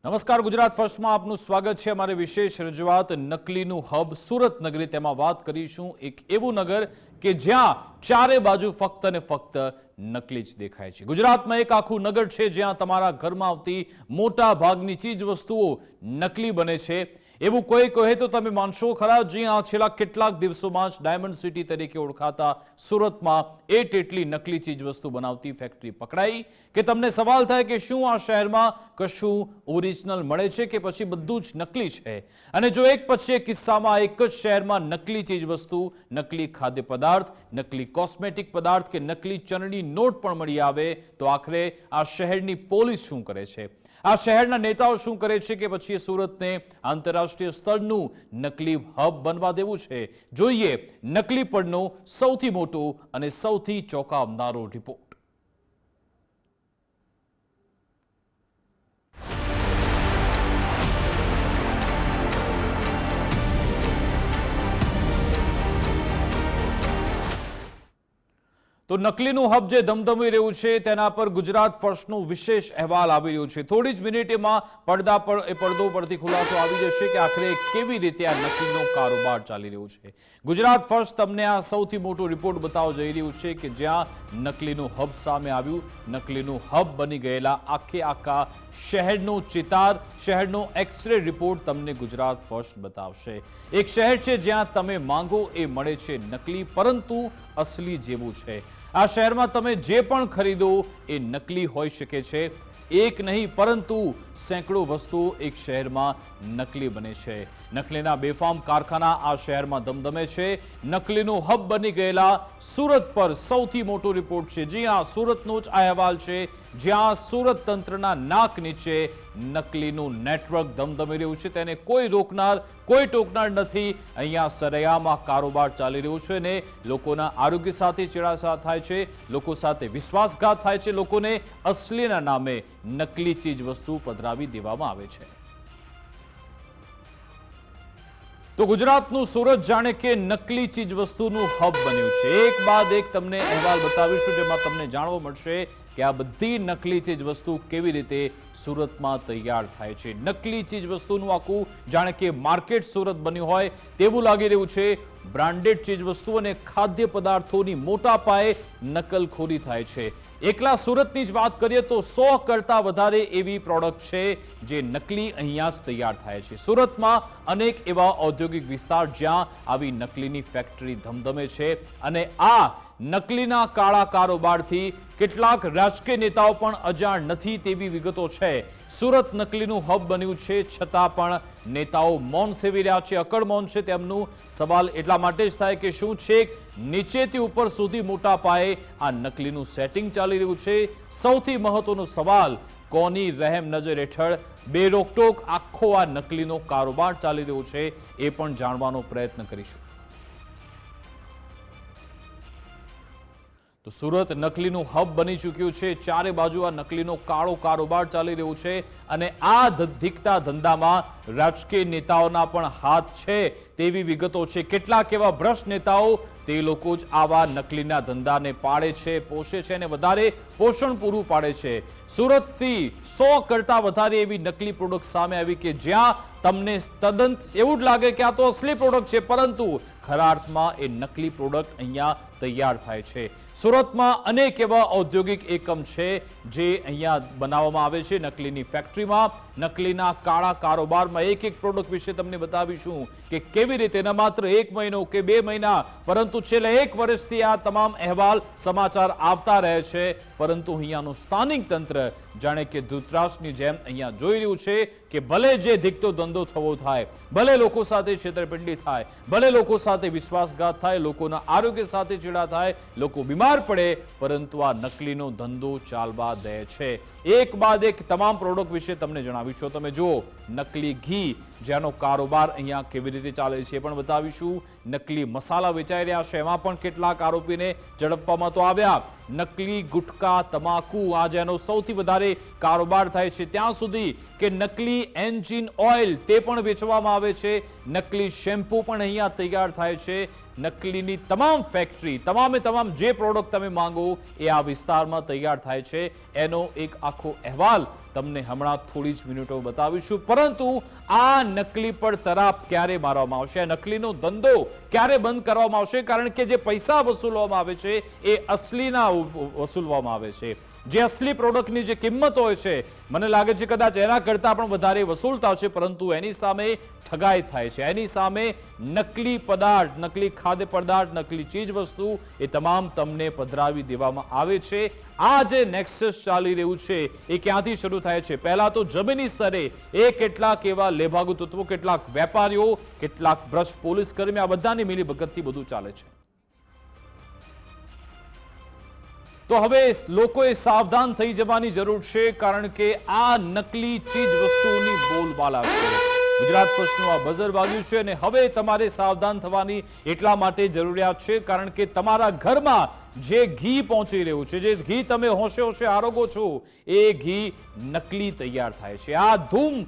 નમસ્કાર, ગુજરાત ફર્સ્ટમાં આપનું સ્વાગત છે. અમારી વિશેષ રજૂઆત નકલીનું હબ સુરત નગરી. તેમાં વાત કરીશું એક એવું નગર કે જ્યાં ચારે બાજુ ફક્ત ને ફક્ત નકલી જ દેખાય છે. ગુજરાતમાં એક આખું નગર છે જ્યાં તમારા ઘરમાં આવતી મોટા ભાગની ચીજ વસ્તુઓ નકલી બને છે. એવું કોઈ કહે તો તમે માનશો ખરા? જ્યાં છેલ્લા કેટલાક દિવસોમાં જ ડાયમંડ સિટી તરીકે ઓળખાતા સુરતમાં એટલી નકલી ચીજ વસ્તુ બનાવતી ફેક્ટરી પકડાઈ કે તમને સવાલ થાય કે શું આ શહેરમાં કશું ઓરિજિનલ મળે છે કે પછી બધું જ નકલી છે? અને જો એક પછી એક કિસ્સામાં એક જ શહેરમાં નકલી ચીજ વસ્તુ, નકલી ખાદ્ય પદાર્થ, નકલી કોસ્મેટિક પદાર્થ કે નકલી ચલણી નોટ પણ મળી આવે તો આખરે આ શહેરની પોલીસ શું કરે છે? આ શહેરના નેતાઓ શું કરે છે કે પછી સુરતને આંતરરાષ્ટ્રીય સ્તરનું નકલી હબ બનવા દેવું છે? જોઈએ નકલી પડનો સૌથી મોટો અને સૌથી ચોંકાવનારો રિપોર્ટ. તો નકલીનું હબ જે ધમધમી રહ્યું છે તેના પર ગુજરાત ફર્સ્ટનો વિશેષ અહેવાલ આવી રહ્યો છે. થોડી જ મિનિટમાં પડદો પરથી ખુલાસો આવી જશે કે આખરે કેવી રીતે આ નકલીનો કારોબાર ચાલી રહ્યો છે. ગુજરાત ફર્સ્ટ તમને આ સૌથી મોટો રિપોર્ટ બતાવવા જઈ રહ્યું છે કે જ્યાં નકલીનું હબ સામે આવ્યું. નકલીનું હબ બની ગયેલા આખા શહેરનો ચિતાર, શહેરનો એક્સરે રિપોર્ટ તમને ગુજરાત ફર્સ્ટ બતાવશે. એક શહેર છે જ્યાં તમે માંગો એ મળે છે નકલી, પરંતુ અસલી જેવું છે. આ શહેરમાં તમે જે પણ ખરીદો એ નકલી હોઈ શકે છે. એક નહીં પરંતુ સેંકડો વસ્તુઓ એક શહેરમાં નકલી બને છે. નકલીના બેફામ કારખાના આ શહેરમાં ધમધમે છે. નકલીનું હબ બની ગયેલા સુરત પર સૌથી મોટો રિપોર્ટ છે. જી હા, સુરતનો જ આ અહેવાલ છે જ્યાં સુરત તંત્રના નાક નીચે નકલીનું નેટવર્ક ધમધમી રહ્યું છે. તેને કોઈ રોકનાર, કોઈ ટોકનાર નથી. અહીંયા સરેઆમ આ કારોબાર ચાલી રહ્યો છે અને લોકોના આરોગ્ય સાથે છેડછાડ થાય છે, લોકો સાથે વિશ્વાસઘાત થાય છે, લોકોને અસલીના નામે નકલી ચીજ વસ્તુ પધરાવી દેવામાં આવે છે. તો ગુજરાતનું સુરત જાણે કે નકલી ચીજ વસ્તુનું હબ બન્યું છે. એક બાદ એક તમને અહેવાલ બતાવીશું જેમાં તમને જાણવા મળશે કે આ બધી નકલી ચીજ વસ્તુ કેવી રીતે સુરતમાં તૈયાર થાય છે. નકલી ચીજ વસ્તુનું આખું જાણે કે માર્કેટ સુરત બન્યું હોય તેવું લાગી રહ્યું છે. બ્રાન્ડેડ ચીજ વસ્તુ અને ખાદ્ય પદાર્થોની મોટા પાયે નકલખોરી થાય છે. એકલા સુરતની જ વાત કરીએ તો 100 કરતાં વધારે એવી પ્રોડક્ટ છે જે નકલી અહીંયા જ તૈયાર થાય છે. સુરતમાં અનેક એવા ઔદ્યોગિક વિસ્તાર જ્યાં આવી નકલીની ફેક્ટરી ધમધમે છે અને આ નકલીના કાળા કારોબારથી કેટલાક રાજકીય નેતાઓ પણ અજાણ નથી તેવી વિગતો છે. સુરત નકલીનું હબ બન્યું છે છતાં પણ નેતાઓ મૌન સેવી રહ્યા છે, અકડ મૌન છે તેમનું. સવાલ એટલા માટે જ થાય કે શું છેક નીચેથી ઉપર સુધી મોટા પાયે આ નકલીનું સેટિંગ ચાલી રહ્યું છે? સૌથી મહત્વનો સવાલ, કોની રહેમ નજર હેઠળ બેરોકટોક આખો આ નકલીનો કારોબાર ચાલી રહ્યો છે એ પણ જાણવાનો પ્રયત્ન કરીશું. તો સુરત નકલીનું હબ બની ચૂક્યું છે. ચારે બાજુ આ નકલીનો કાળો કારોબાર ચાલી રહ્યો છે અને આ ધીકતા ધંધામાં રાજકીય નેતાઓના પણ હાથ છે તેવી વિગતો છે. કેટલાક એવા ભ્રષ્ટ નેતાઓ તે લોકો જ આવા નકલીના ધંધાને પાળે છે, પોષે છે અને વધારે પોષણ પૂરું પાડે છે. સુરતથી 100 કરતાં વધારે એવી નકલી પ્રોડક્ટ સામે આવી કે જ્યાં તમને તદ્દન એવું જ લાગે કે આ તો અસલી પ્રોડક્ટ છે, પરંતુ ખરા અર્થમાં એ નકલી પ્રોડક્ટ અહીંયા તૈયાર થાય છે. સુરતમાં અનેક એવા ઔદ્યોગિક એકમ છે જે અહીંયા બનાવવામાં આવે છે નકલીની ફેક્ટરીમાં. નકલીના કાળા કારોબારમાં એક એક પ્રોડક્ટ વિશે તમને બતાવીશું કે કેવી રીતે ન માત્ર 1 મહિનો કે 2 મહિના પરંતુ છેલ્લા 1 વર્ષથી આ તમામ અહેવાલ સમાચાર આવતા રહે છે. પરંતુ અહીંયાનું સ્થાનિક તંત્ર જાણે કે ધૃતરાષ્ટ્રની જેમ અહીંયા જોઈ રહ્યું છે કે ભલે જે ધીકતો ધંધો થવો થાય, ભલે લોકો સાથે છેતરપિંડી થાય, ભલે લોકો સાથે વિશ્વાસઘાત થાય, લોકોના આરોગ્ય સાથે ચેડા થાય, લોકો બીમાર પડે, પરંતુ આ નકલીનો ધંધો ચાલવા દે છે. એક બાદ એક તમામ પ્રોડક્ટ વિશે તમને જણાવીશું. તમે જુઓ નકલી ઘી જેનો કારોબાર અહીંયા કેવી રીતે ચાલે છે એ પણ બતાવીશું. નકલી મસાલા વેચાઈ રહ્યા છે એમાં પણ કેટલાક આરોપીને ઝડપવામાં તો આવ્યા. નકલી ગુટકા, તમાકુ આ જેનો સૌથી વધારે કારોબાર થાય છે, ત્યાં સુધી કે નકલી એન્જિન ઓઇલ તે પણ વેચવામાં આવે છે. નકલી શેમ્પૂ પણ અહીંયા તૈયાર થાય છે. નકલીની તમામ ફેક્ટરી, તમામે તમામ જે પ્રોડક્ટ તમે માંગો એ આ વિસ્તારમાં તૈયાર થાય છે. એનો એક આખો અહેવાલ તમને હમણાં થોડી જ મિનિટો બતાવીશું. પરંતુ આ નકલી પર તરાપ ક્યારે મારવામાં આવશે, આ નકલીનો ધંધો ક્યારે બંધ કરવામાં આવશે? કારણ કે જે પૈસા વસૂલવામાં આવે છે એ અસલીના વસૂલવામાં આવે છે. જે અસલી પ્રોડક્ટની જે કિંમત હોય છે, મને લાગે છે કદાચ એના કરતાં પણ વધારે વસૂલતા છે, પરંતુ એની સામે ઠગાઈ થાય છે. એની સામે નકલી પદાર્થ, નકલી ખાદ્ય પદાર્થ, નકલી ચીજ વસ્તુ એ તમામ તમને પધરાવી દેવામાં આવે છે. આ જે નેક્સસ ચાલી રહ્યું છે એ ક્યાંથી શરૂ થાય છે? પહેલા તો જમીની સ્તરે એ કેટલાક એવા લેભાગુ તત્વો, કેટલાક વેપારીઓ, કેટલાક ભ્રષ્ટ પોલીસ કર્મી, આ બધાની મિલીભગતથી બધું ચાલે છે. તો હવે લોકોએ સાવધાન થઈ જવાની જરૂર છે, કારણ કે આ નકલી ચીજ વસ્તુઓની બોલબાલા છે. ગુજરાત ફર્સ્ટનું આ બઝર વાગ્યું છે અને હવે તમારે સાવધાન થવાની એટલા માટે જરૂરિયાત છે, કારણ કે તમારા ઘરમાં જે ઘી પહોંચી રહ્યું છે, જે ઘી તમે હોશે હોશે આરોગો છો, એ ઘી નકલી તૈયાર થાય છે. આ ધૂમ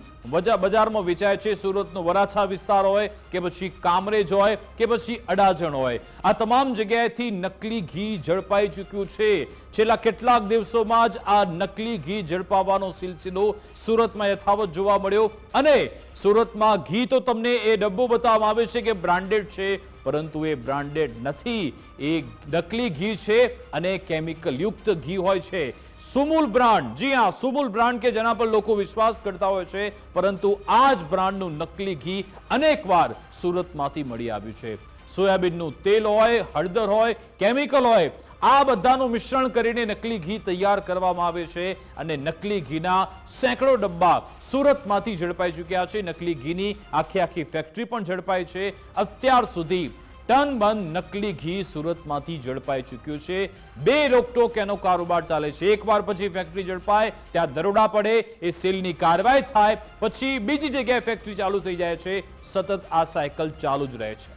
બજારમાં વેચાય છે. સુરતનો વરાછા વિસ્તાર હોય કે પછી કામરેજ હોય કે પછી અડાજણ હોય, આ તમામ જગ્યાએથી નકલી ઘી ઝડપાઈ ચૂક્યું છે. છેલ્લા કેટલાક દિવસોમાં જ આ નકલી ઘી ઝડપાવવાનો સિલસિલો સુરતમાં યથાવત જોવા મળ્યો. અને સુરતમાં ઘી તો તમને એ ડબ્બો બતાવવામાં આવે છે કે બ્રાન્ડેડ છે, પરંતુ એ બ્રાન્ડેડ નથી. એ નકલી ઘી છે અને કેમિકલ યુક્ત ઘી હોય છે. સુમૂલ બ્રાન્ડ, જી હા, સુમૂલ બ્રાન્ડ કે જેના પર લોકો વિશ્વાસ કરતા હોય છે, પરંતુ આ જ બ્રાન્ડનું નકલી ઘી અનેકવાર સુરતમાંથી મળી આવ્યું છે. સોયાબીનનું તેલ હોય, હળદર હોય, કેમિકલ હોય, આ બધાનું મિશ્રણ કરીને નકલી ઘી તૈયાર કરવામાં આવે છે. અને નકલી ઘીના સેંકડો ડબ્બા સુરતમાંથી ઝડપાઈ ચૂક્યા છે. નકલી ઘીની આખી ફેક્ટરી પણ ઝડપાઈ છે. અત્યાર સુધી ટન બંધ નકલી ઘી સુરતમાંથી ઝડપાઈ ચૂક્યું છે. બે રોકટોક એનો કારોબાર ચાલે છે. એકવાર પછી ફેક્ટરી ઝડપાય, ત્યાં દરોડા પડે, એ સેલની કાર્યવાહી થાય, પછી બીજી જગ્યાએ ફેક્ટરી ચાલુ થઈ જાય છે. સતત આ સાયકલ ચાલુ જ રહે છે.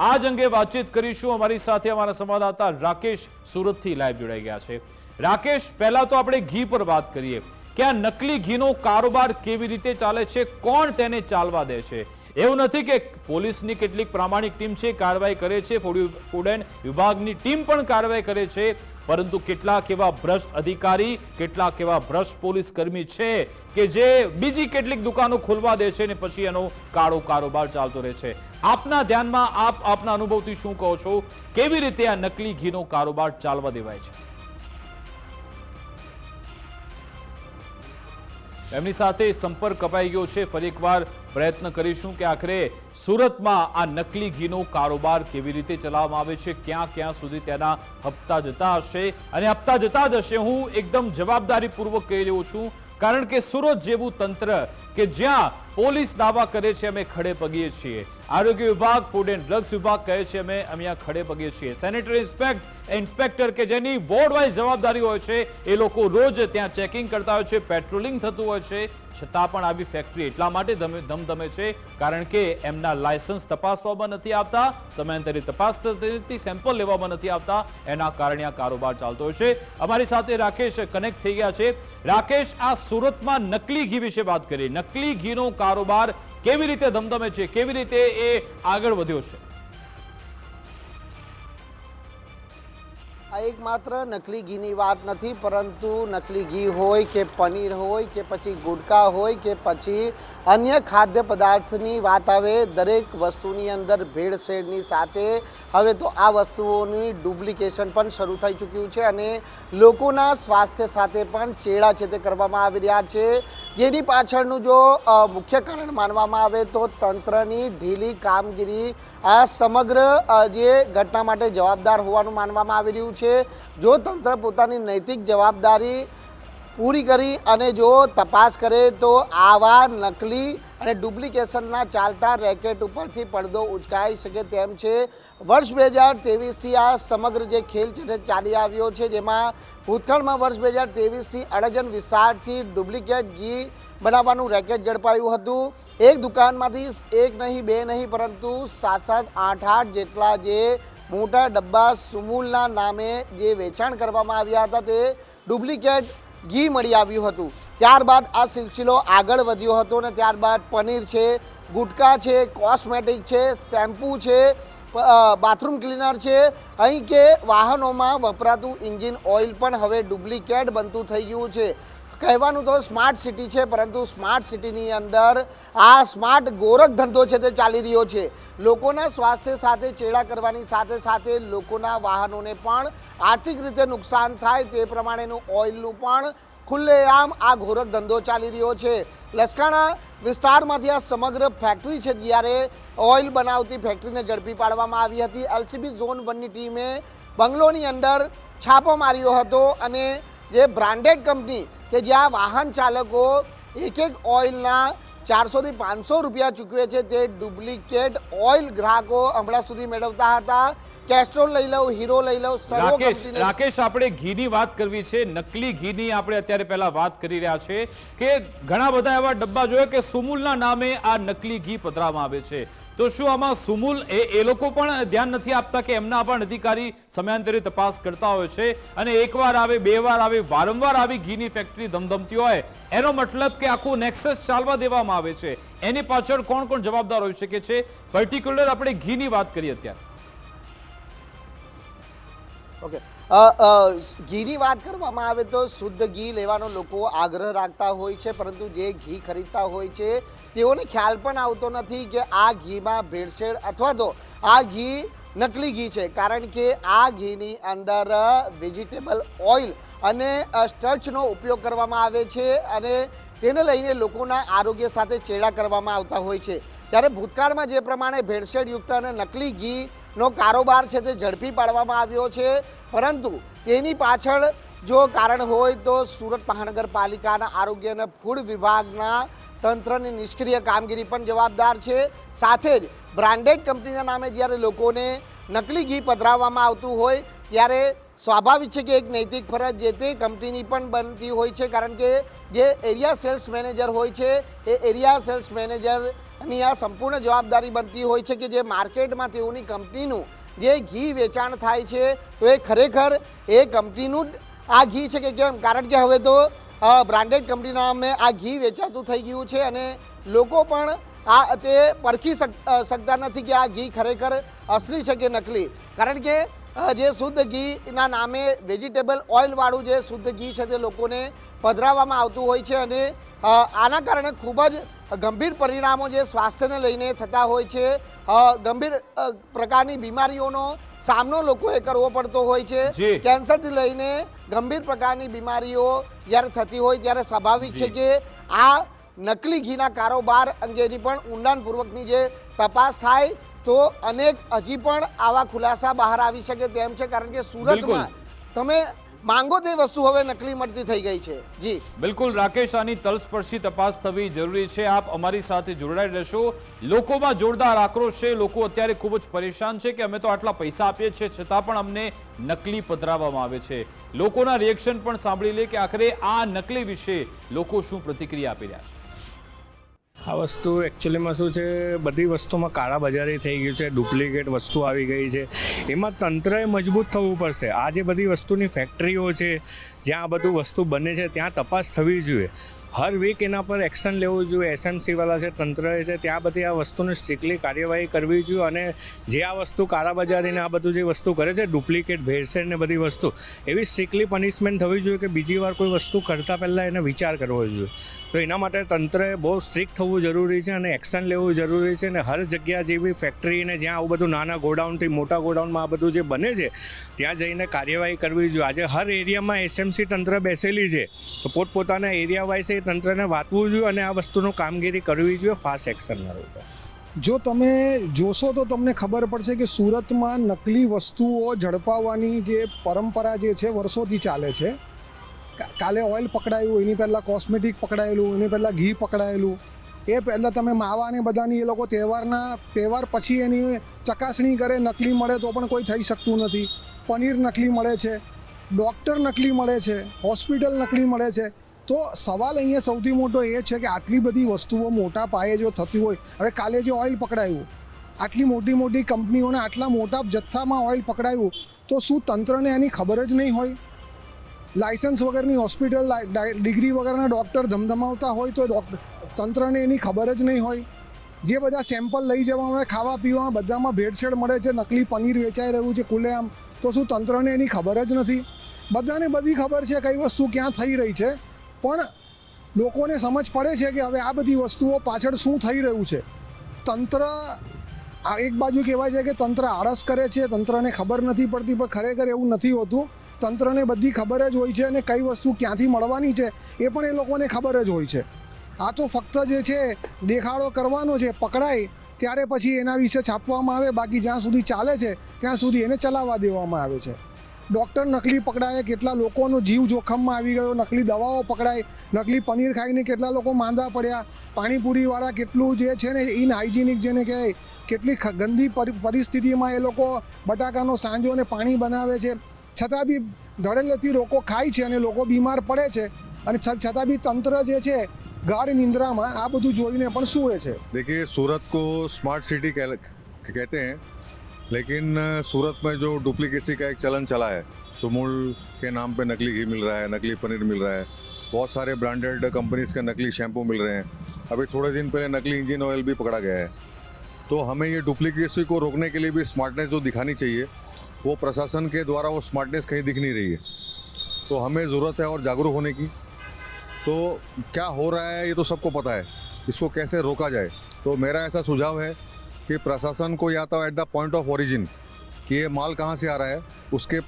આજ અંગે વાતચીત કરીશું. અમારી સાથે અમારા સંવાદદાતા રાકેશ સુરતથી લાઈવ જોડાઈ ગયા છે. રાકેશ, પહેલા તો આપણે ઘી પર વાત કરીએ કે આ નકલી ઘીનો કારોબાર કેવી રીતે ચાલે છે, કોણ તેને ચાલવા દે છે? એવું નથી કે પોલીસની કેટલીક પ્રામાણિક ટીમ છે, કાર્યવાહી કરે છે, ફૂડ એન્ડ વિભાગની ટીમ પણ કાર્યવાહી કરે છે, પરંતુ કેટલાક એવા ભ્રષ્ટ અધિકારી, કેટલાક એવા ભ્રષ્ટ પોલીસ કર્મી છે કે જે બીજી કેટલીક દુકાનો ખોલવા દે છે અને પછી એનો કાળો કારોબાર ચાલતો રહે છે. આપના ધ્યાનમાં, આપના અનુભવથી શું કહો છો, કેવી રીતે આ નકલી ઘીનો કારોબાર ચાલવા દેવાય છે? એમની સાથે સંપર્ક કપાઈ ગયો છે. ફરી એકવાર પ્રયત્ન કરીશું કે આખરે સુરતમાં આ નકલી ઘીનો કારોબાર કેવી રીતે ચલાવવામાં આવે છે, ક્યાં ક્યાં સુધી તેના હપ્તા જતા હશે. અને હપ્તા જતા જ હશે, હું એકદમ જવાબદારીપૂર્વક કહી રહ્યો છું, કારણ કે સુરત જેવું તંત્ર કે જ્યાં પોલીસ દાવા કરે છે અમે ખડે પગીએ છીએ, આરોગ્ય વિભાગ, ફૂડ એન્ડ ડ્રગ્સ વિભાગ કહે છે અમે અહીંયા ખડે પગીએ છીએ, સેનેટરી ઇન્સ્પેક્ટર કે જેની વોર્ડ વાઇઝ જવાબદારી હોય છે, એ લોકો રોજ ત્યાં ચેકિંગ કરતા હોય છે, પેટ્રોલિંગ થતું હોય છે, છતાં પણ આવી ફેક્ટરી એટલા માટે ધમધમે છે કારણ કે એમના લાયસન્સ તપાસવામાં નથી આવતા, સમયાંતરે તપાસ થતી નથી, સેમ્પલ લેવામાં નથી આવતા, એના કારણે આ કારોબાર ચાલતો હોય છે. અમારી સાથે રાકેશ કનેક્ટ થઈ ગયા છે. રાકેશ, આ સુરતમાં નકલી ઘી વિશે વાત કરીએ. નકલી ઘીનો કારોબાર કેવી રીતે ધમધમે છે, કેવી રીતે એ આગળ વધ્યો છે? આ એક માત્ર નકલી ઘીની વાત નથી, પરંતુ નકલી ઘી હોય કે પનીર હોય કે પછી ગુટકા હોય કે પછી અન્ય ખાદ્ય પદાર્થની વાત આવે, દરેક વસ્તુની અંદર ભેળસેળની સાથે હવે તો આ વસ્તુઓની ડુપ્લિકેશન પણ શરૂ થઈ ચૂક્યું છે અને લોકોના સ્વાસ્થ્ય સાથે પણ ચેડા છે તે કરવામાં આવી રહ્યા છે. જેની પાછળનું જો મુખ્ય કારણ માનવામાં આવે તો તંત્રની ઢીલી કામગીરી આ સમગ્ર જે ઘટના માટે જવાબદાર હોવાનું માનવામાં આવી રહ્યું છે. જો તંત્ર પોતાની નૈતિક જવાબદારી પૂરી કરી અને જો તપાસ કરે તો આવા નકલી અને ડુપ્લિકેશનના ચાલતા રેકેટ ઉપરથી પડદો ઉચકાઈ શકે તેમ છે. વર્ષ 2023થી આ સમગ્ર જે ખેલ છે તે ચાલી આવ્યો છે, જેમાં ભૂતકાળમાં વર્ષ 2023થી અડાજણ વિસ્તારથી ડુપ્લિકેટ ઘી બનાવવાનું રેકેટ ઝડપાયું હતું. એક દુકાનમાંથી એક નહીં, બે નહીં, પરંતુ 7, 8, 8 જેટલા જે મોટા ડબ્બા સુમૂલના નામે જે વેચાણ કરવામાં આવ્યા હતા તે ડુપ્લિકેટ ઘી મળી આવ્યું હતું. ત્યારબાદ આ સિલસિલો આગળ વધ્યો હતો અને ત્યારબાદ પનીર છે, ગુટકા છે, કોસ્મેટિક છે, શેમ્પૂ છે, બાથરૂમ ક્લીનર છે, અહીં કે વાહનોમાં વપરાતું એન્જિન ઓઇલ પણ હવે ડુપ્લિકેટ બનતું થઈ ગયું છે. કહેવાનું તો સ્માર્ટ સિટી છે, પરંતુ સ્માર્ટ સિટીની અંદર આ સ્માર્ટ ગોરખ ધંધો છે તે ચાલી રહ્યો છે. લોકોના સ્વાસ્થ્ય સાથે ચેડા કરવાની સાથે સાથે લોકોના વાહનોને પણ આર્થિક રીતે નુકસાન થાય તે પ્રમાણેનું ઓઇલનું પણ ખુલ્લેઆમ આ ગોરખ ધંધો ચાલી રહ્યો છે. લસકાણા વિસ્તારમાંથી આ સમગ્ર ફેક્ટરી છે, જ્યારે ઓઇલ બનાવતી ફેક્ટરીને ઝડપી પાડવામાં આવી હતી. એલસીબી ઝોન 1ની ટીમે બંગલોની અંદર છાપો માર્યો હતો અને જે બ્રાન્ડેડ કંપની કે જ્યાં વાહન ચાલકો એક ઓઇલના 400 થી 500 રૂપિયા ચૂકવે છે, તે ડુપ્લિકેટ ઓઇલ ગ્રાહકો હમણાં સુધી મેળવતા હતા. કેસ્ટ્રોલ લઈ લો, હીરો લઈ લો, સર્વો કંપની. રાકેશ, આપણે ઘીની વાત કરવી છે, નકલી ઘીની આપણે અત્યારે પહેલા વાત કરી રહ્યા છે કે ઘણા બધા એવા ડબ્બા જોયા કે સુમૂલના નામે આ નકલી ઘી પધરાવવામાં આવે છે. તો શું આમાં સુમૂલ એ લોકો પણ ધ્યાન નથી આપતા કે એમના પણ અધિકારી સમયાંતરે તપાસ કરતા હોય છે અને એકવાર આવે, બે વાર આવે, વારંવાર આવી ઘીની ફેક્ટરી ધમધમતી હોય, એનો મતલબ કે આખું નેક્સસ ચાલવા દેવામાં આવે છે. એની પાછળ કોણ કોણ જવાબદાર હોઈ શકે છે? પર્ટિક્યુલર આપણે ઘીની વાત કરીએ અત્યારે. ઓકે, ઘીની વાત કરવામાં આવે તો શુદ્ધ ઘી લેવાનો લોકો આગ્રહ રાખતા હોય છે, પરંતુ જે ઘી ખરીદતા હોય છે તેઓને ખ્યાલ પણ આવતો નથી કે આ ઘીમાં ભેળસેળ અથવા તો આ ઘી નકલી ઘી છે. કારણ કે આ ઘીની અંદર વેજીટેબલ ઓઇલ અને સ્ટાર્ચનો ઉપયોગ કરવામાં આવે છે અને તેને લઈને લોકોના આરોગ્ય સાથે ચેડા કરવામાં આવતા હોય છે. ત્યારે ભૂતકાળમાં જે પ્રમાણે ભેળસેળયુક્ત અને નકલી ઘીનો કારોબાર છે તે ઝડપી પાડવામાં આવ્યો છે, પરંતુ તેની પાછળ જો કારણ હોય તો સુરત મહાનગરપાલિકાના આરોગ્ય અને ફૂડ વિભાગના તંત્રની નિષ્ક્રિય કામગીરી પણ જવાબદાર છે. સાથે જ બ્રાન્ડેડ કંપનીના નામે જ્યારે લોકોને નકલી ઘી પધરાવવામાં આવતું હોય ત્યારે સ્વાભાવિક છે કે એક નૈતિક ફરજ જે તે કંપનીની પણ બનતી હોય છે. કારણ કે જે એરિયા સેલ્સ મેનેજર હોય છે એ એરિયા સેલ્સ મેનેજરની આ સંપૂર્ણ જવાબદારી બનતી હોય છે કે જે માર્કેટમાં તેઓની કંપનીનું જે ઘી વેચાણ થાય છે તો એ ખરેખર એ કંપનીનું આ ઘી છે કે કેમ. કારણ કે હવે તો બ્રાન્ડેડ કંપનીના નામે આ ઘી વેચાતું થઈ ગયું છે અને લોકો પણ આ તે પરખી શકતા નથી કે આ ઘી ખરેખર અસલી છે કે નકલી. કારણ કે જે શુદ્ધ ઘીના નામે વેજીટેબલ ઓઇલવાળું જે શુદ્ધ ઘી છે તે લોકોને પધરાવવામાં આવતું હોય છે અને આના કારણે ખૂબ જ ગંભીર પરિણામો જે સ્વાસ્થ્યને લઈને થતા હોય છે. ગંભીર પ્રકારની બીમારીઓનો સામનો લોકોએ કરવો પડતો હોય છે. કેન્સરથી લઈને ગંભીર પ્રકારની બીમારીઓ જ્યારે થતી હોય ત્યારે સ્વાભાવિક છે કે આ નકલી ઘીના કારોબાર અંગેની પણ ઊંડાણપૂર્વકની જે તપાસ થાય તો અનેક હજી પણ આવા ખુલાસા બહાર આવી શકે તેમ છે. કારણ કે સુરતમાં તમે માંગો તે વસ્તુ હવે નકલી મળતી થઈ ગઈ છે. જી બિલકુલ રાકેશ, આની તલસ્પર્શી તપાસ થવી જરૂરી છે. આપ અમારી સાથે જોડાઈ રહેશો. લોકોમાં જોરદાર આક્રોશ છે. લોકો અત્યારે ખૂબ જ પરેશાન છે કે અમે તો આટલા પૈસા આપીએ છીએ છતાં પણ અમને નકલી પધરાવવામાં આવે છે. લોકોના રિએક્શન પણ સાંભળી લે કે આખરે આ નકલી વિશે લોકો શું પ્રતિક્રિયા આપી રહ્યા છે. આ વસ્તુ એકચ્યુઅલીમાં શું છે, બધી વસ્તુમાં કાળાબજારી થઈ ગયું છે, ડુપ્લિકેટ વસ્તુ આવી ગઈ છે. એમાં તંત્રએ મજબૂત થવું પડશે. આ જે બધી વસ્તુની ફેક્ટરીઓ છે જ્યાં આ બધું વસ્તુ બને છે ત્યાં તપાસ થવી જોઈએ. હર વીક એના પર એક્શન લેવું જોઈએ. એસએમસીવાળા છે, તંત્રએ છે, ત્યાં બધી આ વસ્તુની સ્ટ્રિક્ટલી કાર્યવાહી કરવી જોઈએ અને જે આ વસ્તુ કાળાબજારીને આ બધું જે વસ્તુ કરે છે ડુપ્લિકેટ ભેળસેળ ને બધી વસ્તુ, એવી સ્ટ્રિક્ટલી પનિશમેન્ટ થવી જોઈએ કે બીજી વાર કોઈ વસ્તુ કરતાં પહેલાં એને વિચાર કરવો જોઈએ. તો એના માટે તંત્રએ બહુ સ્ટ્રિક્ટ થવું જરૂરી છે અને એક્શન લેવું જરૂરી છે. અને હર જગ્યા જેવી ફેક્ટરીને જ્યાં આવું બધું નાના ગોડાઉનથી મોટા ગોડાઉનમાં આ બધું જે બને છે ત્યાં જઈને કાર્યવાહી કરવી જોઈએ. આજે હર એરિયામાં એસએમસી તંત્ર બેસેલી છે તો પોતપોતાના એરિયા વાઇઝ એ તંત્રને વાંચવું જોઈએ અને આ વસ્તુનું કામગીરી કરવી જોઈએ ફાસ્ટ એક્શનના રૂપે. જો તમે જોશો તો તમને ખબર પડશે કે સુરતમાં નકલી વસ્તુઓ ઝડપાવવાની જે પરંપરા જે છે વર્ષોથી ચાલે છે. કાલે ઓઇલ પકડાયું, એની પહેલાં કોસ્મેટિક પકડાયેલું, એની પહેલાં ઘી પકડાયેલું, એ પહેલાં તમે માવા ને બધાની એ લોકો તહેવાર પછી એની ચકાસણી કરે. નકલી મળે તો પણ કોઈ થઈ શકતું નથી. પનીર નકલી મળે છે, ડૉક્ટર નકલી મળે છે, હોસ્પિટલ નકલી મળે છે. તો સવાલ અહીંયા સૌથી મોટો એ છે કે આટલી બધી વસ્તુઓ મોટા પાયે જો થતી હોય, હવે કાલે જે ઓઇલ પકડાયું, આટલી મોટી મોટી કંપનીઓને આટલા મોટા જથ્થામાં ઓઇલ પકડાયું, તો શું તંત્રને એની ખબર જ નહીં હોય? લાયસન્સ વગરની હોસ્પિટલ, ડિગ્રી વગરના ડૉક્ટર ધમધમાવતા હોય તો તંત્રને એની ખબર જ નહીં હોય? જે બધા સેમ્પલ લઈ જવામાં આવે, ખાવા પીવામાં બધામાં ભેળસેળ મળે છે, નકલી પનીર વેચાઈ રહ્યું છે ખુલ્લેઆમ, તો શું તંત્રને એની ખબર જ નથી? બધાને બધી ખબર છે કઈ વસ્તુ ક્યાં થઈ રહી છે, પણ લોકોને સમજ પડે છે કે હવે આ બધી વસ્તુઓ પાછળ શું થઈ રહ્યું છે. તંત્ર આ એક બાજુ કહેવાય છે કે તંત્ર આળસ કરે છે, તંત્રને ખબર નથી પડતી, પણ ખરેખર એવું નથી હોતું. તંત્રને બધી ખબર જ હોય છે અને કઈ વસ્તુ ક્યાંથી મળવાની છે એ પણ એ લોકોને ખબર જ હોય છે. આ તો ફક્ત જે છે દેખાડો કરવાનો છે, પકડાય ત્યારે પછી એના વિશે છાપવામાં આવે, બાકી જ્યાં સુધી ચાલે છે ત્યાં સુધી એને ચલાવવા દેવામાં આવે છે. ડૉક્ટર નકલી પકડાય, કેટલા લોકોનો જીવ જોખમમાં આવી ગયો, નકલી દવાઓ પકડાય, નકલી પનીર ખાઈને કેટલા લોકો માંદા પડ્યા, પાણીપુરીવાળા કેટલું જે છે ને ઇનહાઇજીનિક જેને કહેવાય, કેટલી ગંદી પરિસ્થિતિમાં એ લોકો બટાકાનો સાંજો અને પાણી બનાવે છે, છતાં બી ધડેલેથી લોકો ખાય છે અને લોકો બીમાર પડે છે, અને છતાં બી તંત્ર જે છે ગાઢ નિંદ્રામાં આ બધું જોઈને પણ સૂવે છે. देखिए सूरत को स्मार्ट सिटी कहते हैं, लेकिन सूरत में जो डुप्लीकेसी का एक चलन चला है, सुमूल के नाम पे नकली घी मिल रहा है, नकली पनीर मिल रहा है, बहुत सारे ब्रांडेड कंपनीज के नकली शैम्पू मिल रहे हैं. अभी थोड़े दिन पहले नकली इंजन ऑयल भी पकड़ा गया है. तो हमें ये डुप्लीकेसी को रोकने के लिए भी स्मार्टनेस जो दिखानी चाहिए, वो प्रशासन के द्वारा वो स्मार्टनेस कहीं दिख नहीं रही है. तो हमें ज़रूरत है और जागरूक होने की. तो क्या हो रहा है ये तो सबको पता है, इसको कैसे रोका जाए. तो मेरा ऐसा सुझाव है कि प्रशासन को या तो eight the point of origin कि ये माल कहाँ से आ रहा है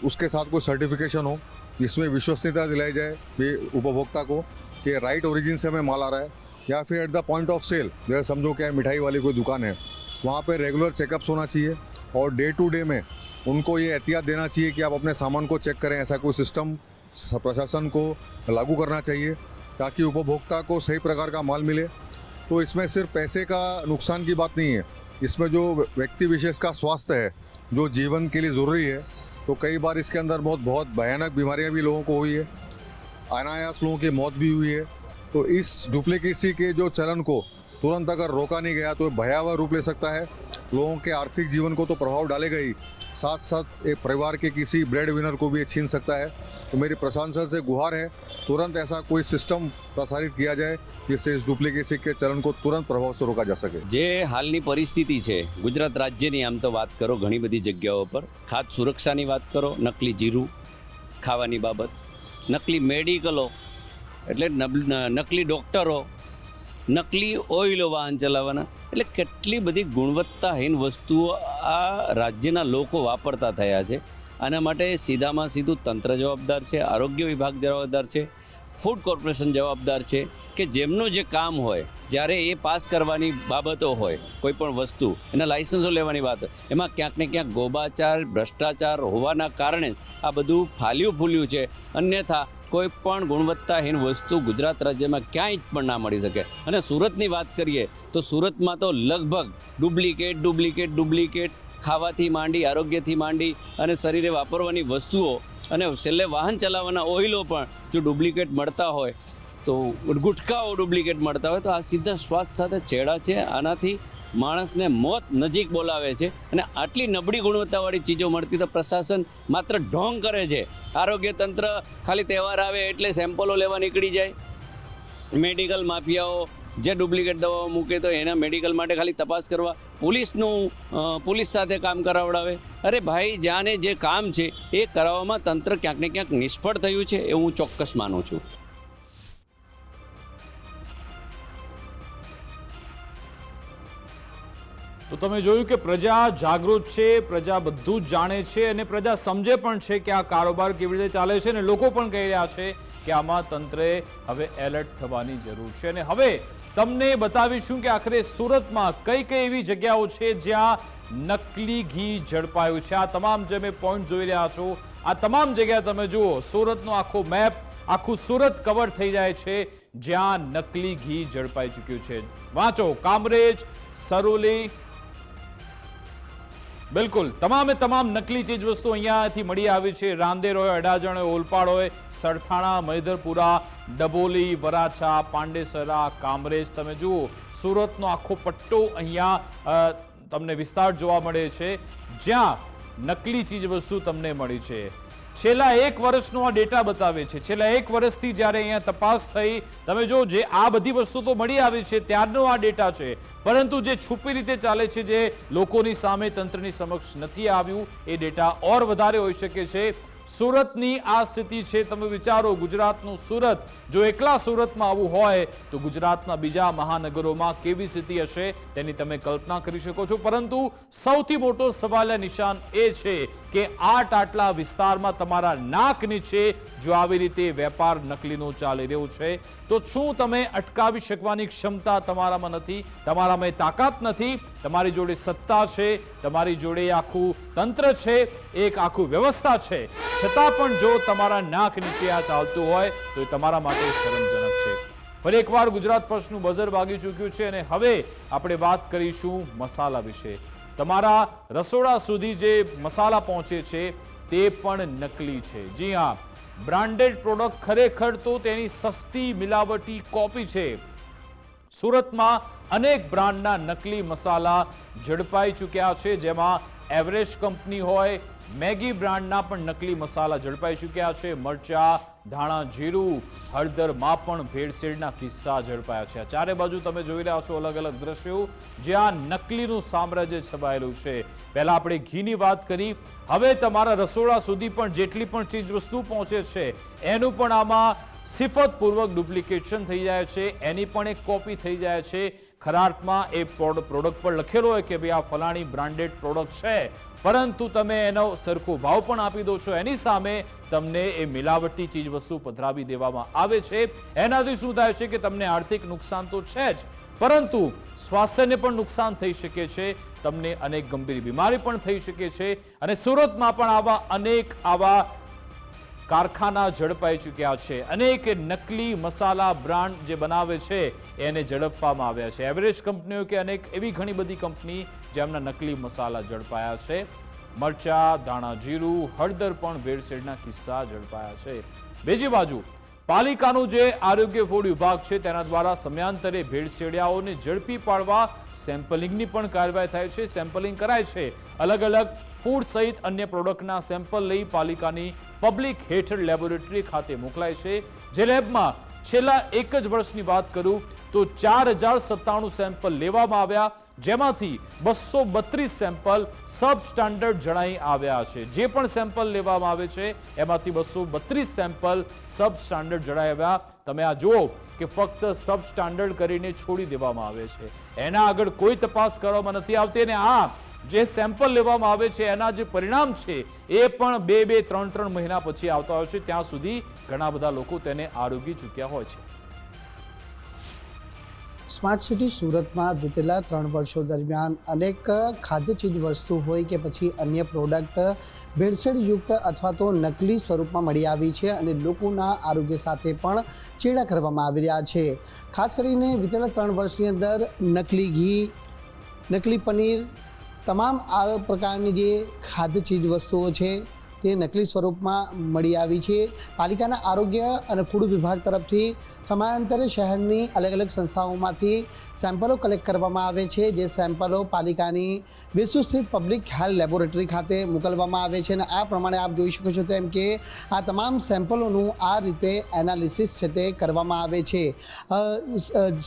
उसके साथ कोई सर्टिफिकेशन हो, जिसमें विश्वसनीयता दिलाई जाए भी उपभोक्ता को कि राइट ओरिजिन से हमें माल आ रहा है. या फिर at the point of sale, जैसे समझो क्या मिठाई वाली कोई दुकान है, वहाँ पे रेगुलर चेकअप्स होना चाहिए और डे टू डे में उनको ये एहतियात देना चाहिए कि आप अपने सामान को चेक करें. ऐसा कोई सिस्टम प्रशासन को लागू करना चाहिए ताकि उपभोक्ता को सही प्रकार का माल मिले. तो इसमें सिर्फ पैसे का नुकसान की बात नहीं है, इसमें जो व्यक्ति विशेष का स्वास्थ्य है जो जीवन के लिए ज़रूरी है, तो कई बार इसके अंदर बहुत भयानक बीमारियां भी लोगों को हुई है, अनायास लोगों की मौत भी हुई है. तो इस डुप्लीकेसी के जो चलन को तुरंत अगर रोका नहीं गया तो भयावह रूप ले सकता है. लोगों के आर्थिक जीवन को तो प्रभाव डालेगा ही, साथ साथ एक परिवार के किसी ब्रेड विनर को भी छीन सकता है. तो मेरी प्रशासन से गुहार है, तुरंत ऐसा कोई सिस्टम प्रसारित किया जाए जिससे इस डुप्लीकेसी के चलन को तुरंत प्रभाव से रोका जा सके. જે હાલની પરિસ્થિતિ છે ગુજરાત રાજ્યની, આમ તો વાત કરો ઘણી બધી જગ્યાઓ પર, ખાદ્ય સુરક્ષાની વાત કરો, નકલી જીરું ખાવાની બાબત, નકલી મેડિકલો એટલે નકલી ડૉક્ટરો, નકલી ઓઇલો વાહન ચલાવવાના, એટલે કેટલી બધી ગુણવત્તાહીન વસ્તુઓ આ રાજ્યના લોકો વાપરતા થયા છે. આના માટે સીધામાં સીધું તંત્ર જવાબદાર છે, આરોગ્ય વિભાગ જવાબદાર છે, ફૂડ કોર્પોરેશન જવાબદાર છે કે જેમનું જે કામ હોય, જ્યારે એ પાસ કરવાની બાબતો હોય, કોઈ પણ વસ્તુ એના લાઇસન્સો લેવાની વાત હોય, એમાં ક્યાંક ને ક્યાંક ગોબાચાર, ભ્રષ્ટાચાર હોવાના કારણે આ બધું ફાલ્યું ફૂલ્યું છે. અન્યથા કોઈ પણ ગુણવત્તાહીન વસ્તુ ગુજરાત રાજ્યમાં ક્યાંય જ પણ ના મળી શકે. અને સુરતની વાત કરીએ તો સુરતમાં તો લગભગ ડુપ્લિકેટ ખાવાથી માંડી, આરોગ્યથી માંડી અને શરીરે વાપરવાની વસ્તુઓ અને છેલ્લે વાહન ચલાવવાના ઓઇલો પણ જો ડુપ્લિકેટ મળતા હોય, તો ગુટખાઓ ડુપ્લિકેટ મળતા હોય, તો આ સીધા સ્વાસ્થ્ય સાથે છેડા છે. આનાથી માણસને મોત નજીક બોલાવે છે. અને આટલી નબળી ગુણવત્તાવાળી ચીજો મળતી તો પ્રશાસન માત્ર ઢોંગ કરે છે. આરોગ્ય તંત્ર ખાલી તહેવાર આવે એટલે સેમ્પલો લેવા નીકળી જાય. મેડિકલ માફિયાઓ જે ડુપ્લિકેટ દવાઓ મૂકે તો એના મેડિકલ માટે ખાલી તપાસ કરવા પોલીસ સાથે કામ કરાવડાવે. અરે ભાઈ, જ્યાંને જે કામ છે એ કરાવવામાં તંત્ર ક્યાંક ને ક્યાંક નિષ્ફળ થયું છે એ હું ચોક્કસ માનું છું. તો તમે જોયું કે પ્રજા જાગૃત છે, પ્રજા બધું જ જાણે છે અને પ્રજા સમજે પણ છે કે આ કારોબાર કેવી રીતે ચાલે છે. અને લોકો પણ કહી રહ્યા છે કે આમાં તંત્રે હવે એલર્ટ થવાની જરૂર છે. અને હવે તમને બતાવીશું કે આખરે સુરતમાં કઈ કઈ એવી જગ્યાઓ છે જ્યાં નકલી ઘી ઝડપાયું છે. આ તમામ જે મેં પોઈન્ટ જોઈ રહ્યા છો, આ તમામ જગ્યા તમે જુઓ, સુરતનો આખો મેપ, આખું સુરત કવર થઈ જાય છે જ્યાં નકલી ઘી ઝડપાઈ ચૂક્યું છે. વાંચો, કામરેજ, સરોલી, બિલકુલ તમામે તમામ નકલી ચીજ વસ્તુ અહીંયાથી મળી આવી છે. રાંદેર હોય, અડાજણ હોય, ઓલપાડ હોય, સરથાણા, મૈધરપુરા, ડબોલી, વરાછા, પાંડેસરા, કામરેજ, તમે જુઓ સુરતનો આખો પટ્ટો અહીંયા તમને વિસ્તાર જોવા મળે છે જ્યાં નકલી ચીજ વસ્તુ તમને મળી છે. છેલ્લા 1 વર્ષનો આ ડેટા બતાવે છે. છેલ્લા 1 વર્ષથી જ્યારે અહીંયા તપાસ થઈ, તમે જો જે આ બધી વસ્તુ તો મળી આવી છે ત્યારનો આ ડેટા છે, પરંતુ જે છુપી રીતે ચાલે છે, જે લોકોની સામે તંત્રની સમક્ષ નથી આવ્યું, એ ડેટા ઓર વધારે હોઈ શકે છે. સુરતની આ સ્થિતિ છે. તમે વિચારો, ગુજરાતનું સુરત, જો એકલા સુરતમાં આવું હોય તો ગુજરાતના બીજા મહાનગરોમાં કેવી સ્થિતિ હશે તેની તમે કલ્પના કરી શકો છો. પરંતુ સૌથી મોટો સવાલ નિશાન એ છે કે આટલા વિસ્તારમાં તમારા નાક નીચે જો આવી રીતે વેપાર નકલીનો ચાલી રહ્યો છે તો શું તમે અટકાવી શકવાની ક્ષમતા તમારામાં નથી? તમારામાં તાકાત નથી? તમારી જોડે સત્તા છે, તમારી જોડે આખું તંત્ર છે, એક આખું વ્યવસ્થા છે, છતાં પણ જો તમારા નાક નીચે આ ચાલતું હોય તો એ તમારા માટે શરમજનક છે. ફરી એકવાર ગુજરાત ફર્સ્ટનું બઝર વાગી ચૂક્યું છે અને હવે આપણે વાત કરીશું મસાલા વિશે. તમારા રસોડા સુધી જે મસાલા પહોંચે છે તે પણ નકલી છે. જી હા, બ્રાન્ડેડ પ્રોડક્ટ ખરેખર તો તેની સસ્તી મિલાવટી કોપી છે. સુરતમાં અનેક બ્રાન્ડના નકલી મસાલા ઝડપાઈ ચૂક્યા છે, જેમાં એવરેસ્ટ કંપની હોય, મેગી બ્રાન્ડના પણ નકલી મસાલા ઝડપાઈ ચૂક્યા છે. મરચા, ધાણા, જીરું, હળદરમાં પણ ભેળસેળના કિસ્સા ઝડપાયા છે. ચારે બાજુ તમે જોઈ રહ્યા છો અલગ અલગ દ્રશ્યો, જ્યાં નકલીનું સામ્રાજ્ય છવાયેલું છે. પહેલા આપણે ઘીની વાત કરી, હવે તમારા રસોડા સુધી પણ જેટલી પણ ચીજ વસ્તુ પહોંચે છે એનું પણ આમાં સિફતપૂર્વક ડુપ્લિકેશન થઈ જાય છે, એની પણ એક કોપી થઈ જાય છે. ખરા અર્થમાં એ પ્રોડક્ટ પર લખેલો હોય કે ભાઈ આ ફલાણી બ્રાન્ડેડ પ્રોડક્ટ છે, પરંતુ તમે એનો સરખો ભાવ પણ આપી દો છો, એની સામે તમને એ મિલાવટી ચીજ વસ્તુ પધરાવી દેવામાં આવે છે. એનાથી શું થાય છે કે તમને આર્થિક નુકસાન તો છે જ, પરંતુ સ્વાસ્થ્યને પણ નુકસાન થઈ શકે છે, તમને અનેક ગંભીર બીમારી પણ થઈ શકે છે. અને સુરતમાં પણ અનેક આવા કારખાના ઝડપાઈ ચૂક્યા છે. અનેક નકલી મસાલા બ્રાન્ડ જે બનાવે છે એને ઝડપવામાં આવ્યા છે. એવરેસ્ટ કંપનીઓ કે અનેક એવી ઘણી બધી કંપની જેમના નકલી મસાલા ઝડપાયા છે. મરચા, ધાણા, જીરું, હળદર પણ ભેળસેળના કિસ્સા ઝડપાયા છે. બીજી બાજુ પાલિકાનું જે આરોગ્ય ફૂડ વિભાગ છે તેના દ્વારા સમયાંતરે ભેળસેળિયાઓને ઝડપી પાડવા સેમ્પલિંગની પણ કાર્યવાહી થાય છે. સેમ્પલિંગ કરાય છે. અલગ અલગ ફૂડ સહિત અન્ય પ્રોડક્ટના સેમ્પલ લઈ પાલિકાની પબ્લિક હેલ્થ લેબોરેટરી ખાતે મોકલાય છે. જે લેબમાં છેલ્લા 1 જ વર્ષની વાત કરું તો 4097 સેમ્પલ લેવામાં આવ્યા, જેમાંથી 232 સેમ્પલ સબ સ્ટાન્ડર્ડ જણાઈ આવ્યા છે. જે પણ સેમ્પલ લેવામાં આવે છે એમાંથી 232 સેમ્પલ સબ સ્ટાન્ડર્ડ જણાઈ આવ્યા. તમે આ જુઓ કે ફક્ત સબ સ્ટાન્ડર્ડ કરીને છોડી દેવામાં આવે છે, એના આગળ કોઈ તપાસ કરવામાં નથી આવતી. અને આ જે સેમ્પલ લેવામાં આવે છે એના જે પરિણામ છે એ પણ 2-3 મહિના પછી આવતા હોય છે. ત્યાં સુધી ઘણા બધા લોકો તેને આરોગી ચૂક્યા હોય છે. સ્માર્ટ સિટી સુરતમાં વિતેલા 3 વર્ષો દરમિયાન અનેક ખાદ્ય ચીજ વસ્તુ હોય કે પછી અન્ય પ્રોડક્ટ ભેળસેળયુક્ત અથવા તો નકલી સ્વરૂપમાં મળી આવી છે અને લોકોના આરોગ્ય સાથે પણ ચેડા કરવામાં આવી રહ્યા છે. ખાસ કરીને વિતેલા 3 વર્ષની અંદર નકલી ઘી, નકલી પનીર, તમામ આ પ્રકારની જે ખાદ્ય ચીજ વસ્તુઓ છે તે નકલી સ્વરૂપમાં મળી આવી છે. પાલિકાના આરોગ્ય અને ફૂડ વિભાગ તરફથી સમયાંતરે શહેરની અલગ અલગ સંસ્થાઓમાંથી સેમ્પલો કલેક્ટ કરવામાં આવે છે, જે સેમ્પલો પાલિકાની વેસુ સ્થિત પબ્લિક હેલ્થ લેબોરેટરી ખાતે મોકલવામાં આવે છે. અને આ પ્રમાણે આપ જોઈ શકો છો તેમ કે આ તમામ સેમ્પલોનું આ રીતે એનાલિસિસ છે તે કરવામાં આવે છે.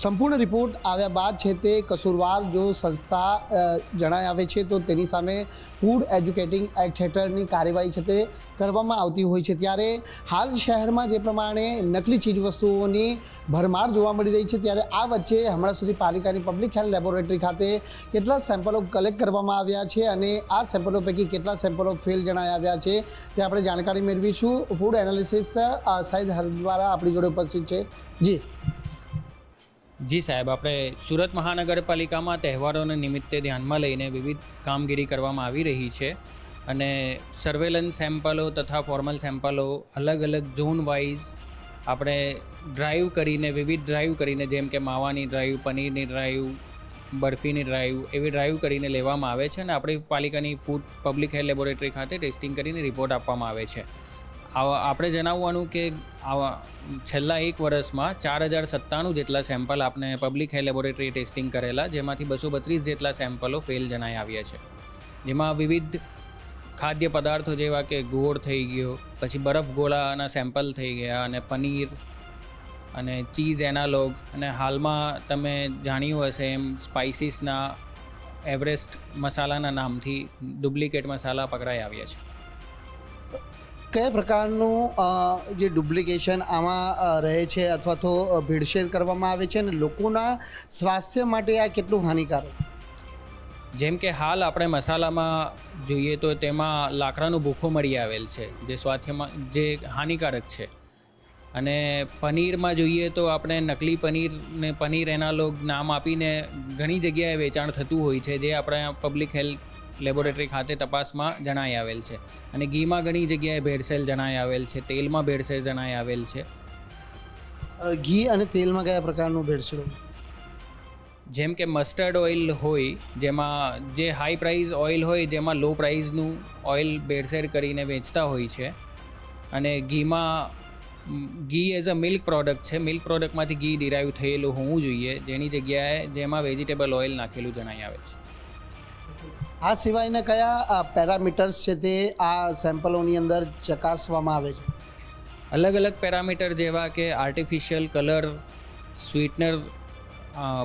સંપૂર્ણ રિપોર્ટ આવ્યા બાદ છે તે કસૂરવાર જો સંસ્થા જણાઈ આવે છે તો તેની સામે ફૂડ એજ્યુકેટિંગ એક્ટ હેઠળની કાર્યવાહી છે તે કરવામાં આવતી હોય છે. ત્યારે હાલ શહેરમાં જે પ્રમાણે નકલી ચીજવસ્તુઓની ભરમાર જોવા મળી રહી છે, ત્યારે આ વચ્ચે હમણાં સુધી પાલિકાની પબ્લિક હેલ્થ લેબોરેટરી ખાતે કેટલા સેમ્પલો કલેક્ટ કરવામાં આવ્યા છે અને આ સેમ્પલો પૈકી કેટલા સેમ્પલો ફેલ જણાઈ આવ્યા છે તે આપણે જાણકારી મેળવીશું. ફૂડ એનાલિસિસ સાહિદ હર દ્વારા આપણી જોડે ઉપસ્થિત છે. જી સાહેબ, આપણે સુરત મહાનગરપાલિકામાં તહેવારોને નિમિત્તે ધ્યાનમાં લઈને વિવિધ કામગીરી કરવામાં આવી રહી છે અને સર્વેલન્સ સેમ્પલો તથા ફોર્મલ સેમ્પલો અલગ અલગ ઝોન વાઇઝ આપણે વિવિધ ડ્રાઈવ કરીને, જેમ કે માવાની ડ્રાઈવ, પનીરની ડ્રાઈવ, બરફીની ડ્રાઈવ, એવી ડ્રાઈવ કરીને લેવામાં આવે છે અને આપણી પાલિકાની ફૂડ પબ્લિક હેલ્થ લેબોરેટરી ખાતે ટેસ્ટિંગ કરીને રિપોર્ટ આપવામાં આવે છે. આપણે જણાવવાનું કે છેલ્લા 1 વર્ષમાં 4097 જેટલા સેમ્પલ આપણે પબ્લિક હેલ્થ લેબોરેટરી ટેસ્ટિંગ કરેલા, જેમાંથી 232 જેટલા સેમ્પલો ફેલ જણાઈ આવ્યા છે. જેમાં વિવિધ ખાદ્ય પદાર્થો જેવા કે ગોળ થઈ ગયો, પછી બરફ ગોળાના સેમ્પલ થઈ ગયા, અને પનીર અને ચીઝ એનાલોગ, અને હાલમાં તમે જાણ્યું હશે એમ સ્પાઇસીસના એવરેસ્ટ મસાલાના નામથી ડુપ્લિકેટ મસાલા પકડાઈ આવ્યા છે. કયા પ્રકારનું જે ડુપ્લિકેશન આમાં રહે છે અથવા તો ભેળસેળ કરવામાં આવે છે અને લોકોના સ્વાસ્થ્ય માટે આ કેટલું હાનિકારક? જેમ કે હાલ આપણે મસાલામાં જોઈએ તો તેમાં લાકડાનું ભૂખો મળી આવેલ છે, જે સ્વાસ્થ્યમાં જે હાનિકારક છે. અને પનીરમાં જોઈએ તો આપણે નકલી પનીરને પનીર એનાલોગ નામ આપીને ઘણી જગ્યાએ વેચાણ થતું હોય છે, જે આપણે પબ્લિક હેલ્થ લેબોરેટરી ખાતે તપાસમાં જણાઈ આવેલ છે. અને ઘીમાં ઘણી જગ્યાએ ભેળસેળ જણાઈ આવેલ છે, તેલમાં ભેળસેળ જણાઈ આવેલ છે. ઘી અને તેલમાં કયા પ્રકારનું ભેળસેળ? જેમ કે મસ્ટર્ડ ઓઇલ હોય, જેમાં જે હાઈ પ્રાઇસ ઓઇલ હોય, જેમાં લો પ્રાઇસનું ઓઇલ ભેળસેળ કરીને વેચતા હોય છે. અને ઘી એઝ અ મિલ્ક પ્રોડક્ટ છે, મિલ્ક પ્રોડક્ટમાંથી ઘી ડિરાઈવ થયેલું હોવું જોઈએ, જેની જગ્યાએ જેમાં વેજીટેબલ ઓઇલ નાખેલું જણાઈ આવે છે. આ સિવાયના કયા પેરામીટર્સ છે તે આ સેમ્પલોની અંદર ચકાસવામાં આવે છે? અલગ અલગ પેરામીટર જેવા કે આર્ટિફિશિયલ કલર, સ્વીટનર,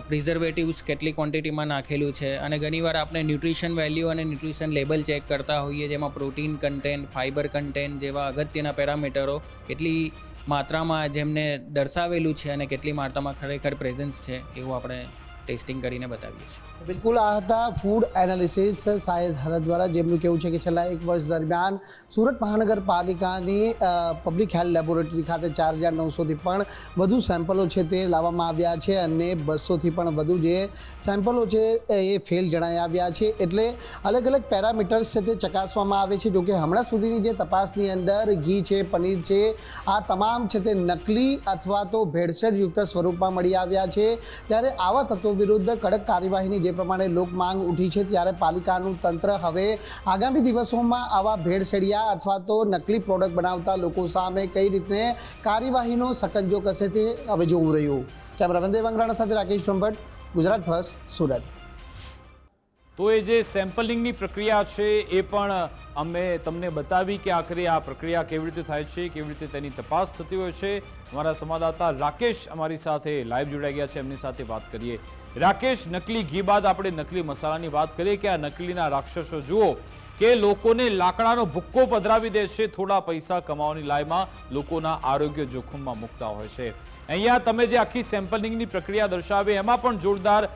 પ્રિઝર્વેટિવ્સ કેટલી ક્વોન્ટિટીમાં નાખેલું છે, અને ઘણીવાર આપણે ન્યુટ્રિશન વેલ્યુ અને ન્યુટ્રિશન લેબલ ચેક કરતા હોઈએ, જેમાં પ્રોટીન કન્ટેન્ટ, ફાઇબર કન્ટેન્ટ જેવા અગત્યના પેરામીટરો કેટલી માત્રામાં જેમને દર્શાવેલું છે અને કેટલી માત્રામાં ખરેખર પ્રેઝન્સ છે એવું આપણે ટેસ્ટિંગ કરીને બતાવીએ છીએ. બિલકુલ, આ હતા ફૂડ એનાલિસિસ સાયદ હરદ દ્વારા, જેમનું કહેવું છે કે છેલ્લા 1 વર્ષ દરમિયાન સુરત મહાનગરપાલિકાની પબ્લિક હેલ્થ લેબોરેટરી ખાતે 4900થી પણ વધુ સેમ્પલો છે તે લાવવામાં આવ્યા છે, અને 200થી પણ વધુ જે સેમ્પલો છે એ ફેલ જણાઈ આવ્યા છે. એટલે અલગ અલગ પેરામીટર્સ છે તે ચકાસવામાં આવે છે. જોકે હમણાં સુધીની જે તપાસની અંદર ઘી છે, પનીર છે, આ તમામ છે તે નકલી અથવા તો ભેળસેળયુક્ત સ્વરૂપમાં મળી આવ્યા છે. ત્યારે આવા તત્વો વિરુદ્ધ કડક કાર્યવાહીની જે પ્રમાણે લોક માંગ ઉઠી છે, ત્યારે પાલિકાનું તંત્ર હવે આગામી દિવસોમાં આવા ભેળસેળિયા અથવા તો નકલી પ્રોડક્ટ બનાવતા લોકો સામે કઈ રીતે કાર્યવાહીનો સકંજો કસે તે હવે જોવું રહ્યું. કેમેરામેન દેવ અંગરાણા સાથે રાકેશ બ્રહ્મભટ્ટ, ગુજરાત ફર્સ્ટ, સુરત. તો એ જે સેમ્પલિંગની પ્રક્રિયા છે એ પણ અમે તમને બતાવી કે આખરે આ પ્રક્રિયા કેવી રીતે થાય છે, કેવી રીતે તેની તપાસ થતી હોય છે. અમારા સંવાદદાતા રાકેશ અમારી સાથે લાઈવ જોડાઈ ગયા છે, એમની સાથે વાત કરીએ. રાકેશ, નકલી ઘી બાદ આપણે નકલી મસાલાની વાત કરીએ કે આ નકલીના રાક્ષસો જુઓ કે લોકોને લાકડાનો ભુક્કો પધરાવી દે છે, થોડા પૈસા કમાવાની લાયમાં લોકોના આરોગ્ય જોખમમાં મૂકતા હોય છે. અહીંયા તમે જે આખી સેમ્પલિંગની પ્રક્રિયા દર્શાવી એમાં પણ જોરદાર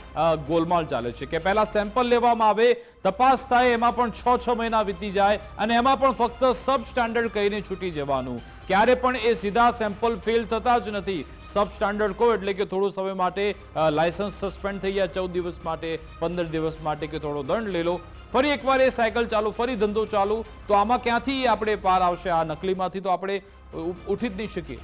ગોલમાલ ચાલે છે કે પહેલા સેમ્પલ લેવામાં આવે, તપાસ થાય, એમાં પણ 6 મહિના વીતી જાય, અને એમાં પણ ફક્ત સબ સ્ટાન્ડર્ડ કહીને છૂટી જવાનું. ક્યારે પણ એ સીધા સેમ્પલ ફેલ થતા જ નથી. સબ સ્ટાન્ડર્ડ કહો એટલે કે થોડો સમય માટે લાયસન્સ સસ્પેન્ડ થઈ જાય, 14 દિવસ માટે, 15 દિવસ માટે કે થોડો દંડ લઈ લો, ફરી એકવાર એ સાયકલ ચાલુ, ફરી ધંધો ચાલુ. તો આમાં ક્યાંથી આપણે પાર આવશે? આ નકલીમાંથી તો આપણે ઉઠી જ નહીં શકીએ.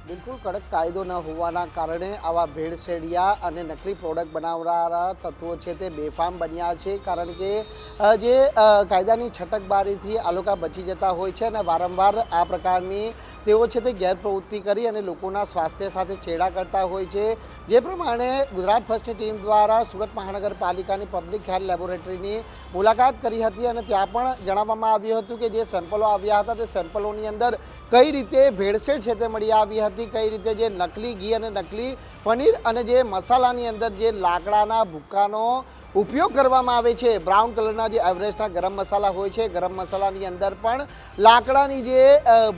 બિલકુલ, કડક કાયદો ન હોવાના કારણે આવા ભેળસેળિયા અને નકલી પ્રોડક્ટ બનાવનારા તત્વો છે તે બેફામ બન્યા છે. કારણ કે જે કાયદાની છટકબારીથી આ લોકો બચી જતા હોય છે અને વારંવાર આ પ્રકારની તેઓ છે તે ગેરપ્રવૃત્તિ કરી અને લોકોના સ્વાસ્થ્ય સાથે છેડા કરતા હોય છે. જે પ્રમાણે ગુજરાત ફર્સ્ટની ટીમ દ્વારા સુરત મહાનગરપાલિકાની પબ્લિક હેલ્થ લેબોરેટરીની મુલાકાત કરી હતી, અને ત્યાં પણ જણાવવામાં આવ્યું હતું કે જે સેમ્પલો આવ્યા હતા તે સેમ્પલોની અંદર કઈ રીતે ભેળસેળ છે તે મળી આવી હતી, કઈ રીતે જે નકલી ઘી અને નકલી પનીર અને જે મસાલાની અંદર જે લાકડાના ભૂક્કાનો ઉપયોગ કરવામાં આવે છે. બ્રાઉન કલરના જે એવરેસ્ટના ગરમ મસાલા હોય છે, ગરમ મસાલાની અંદર પણ લાકડાની જે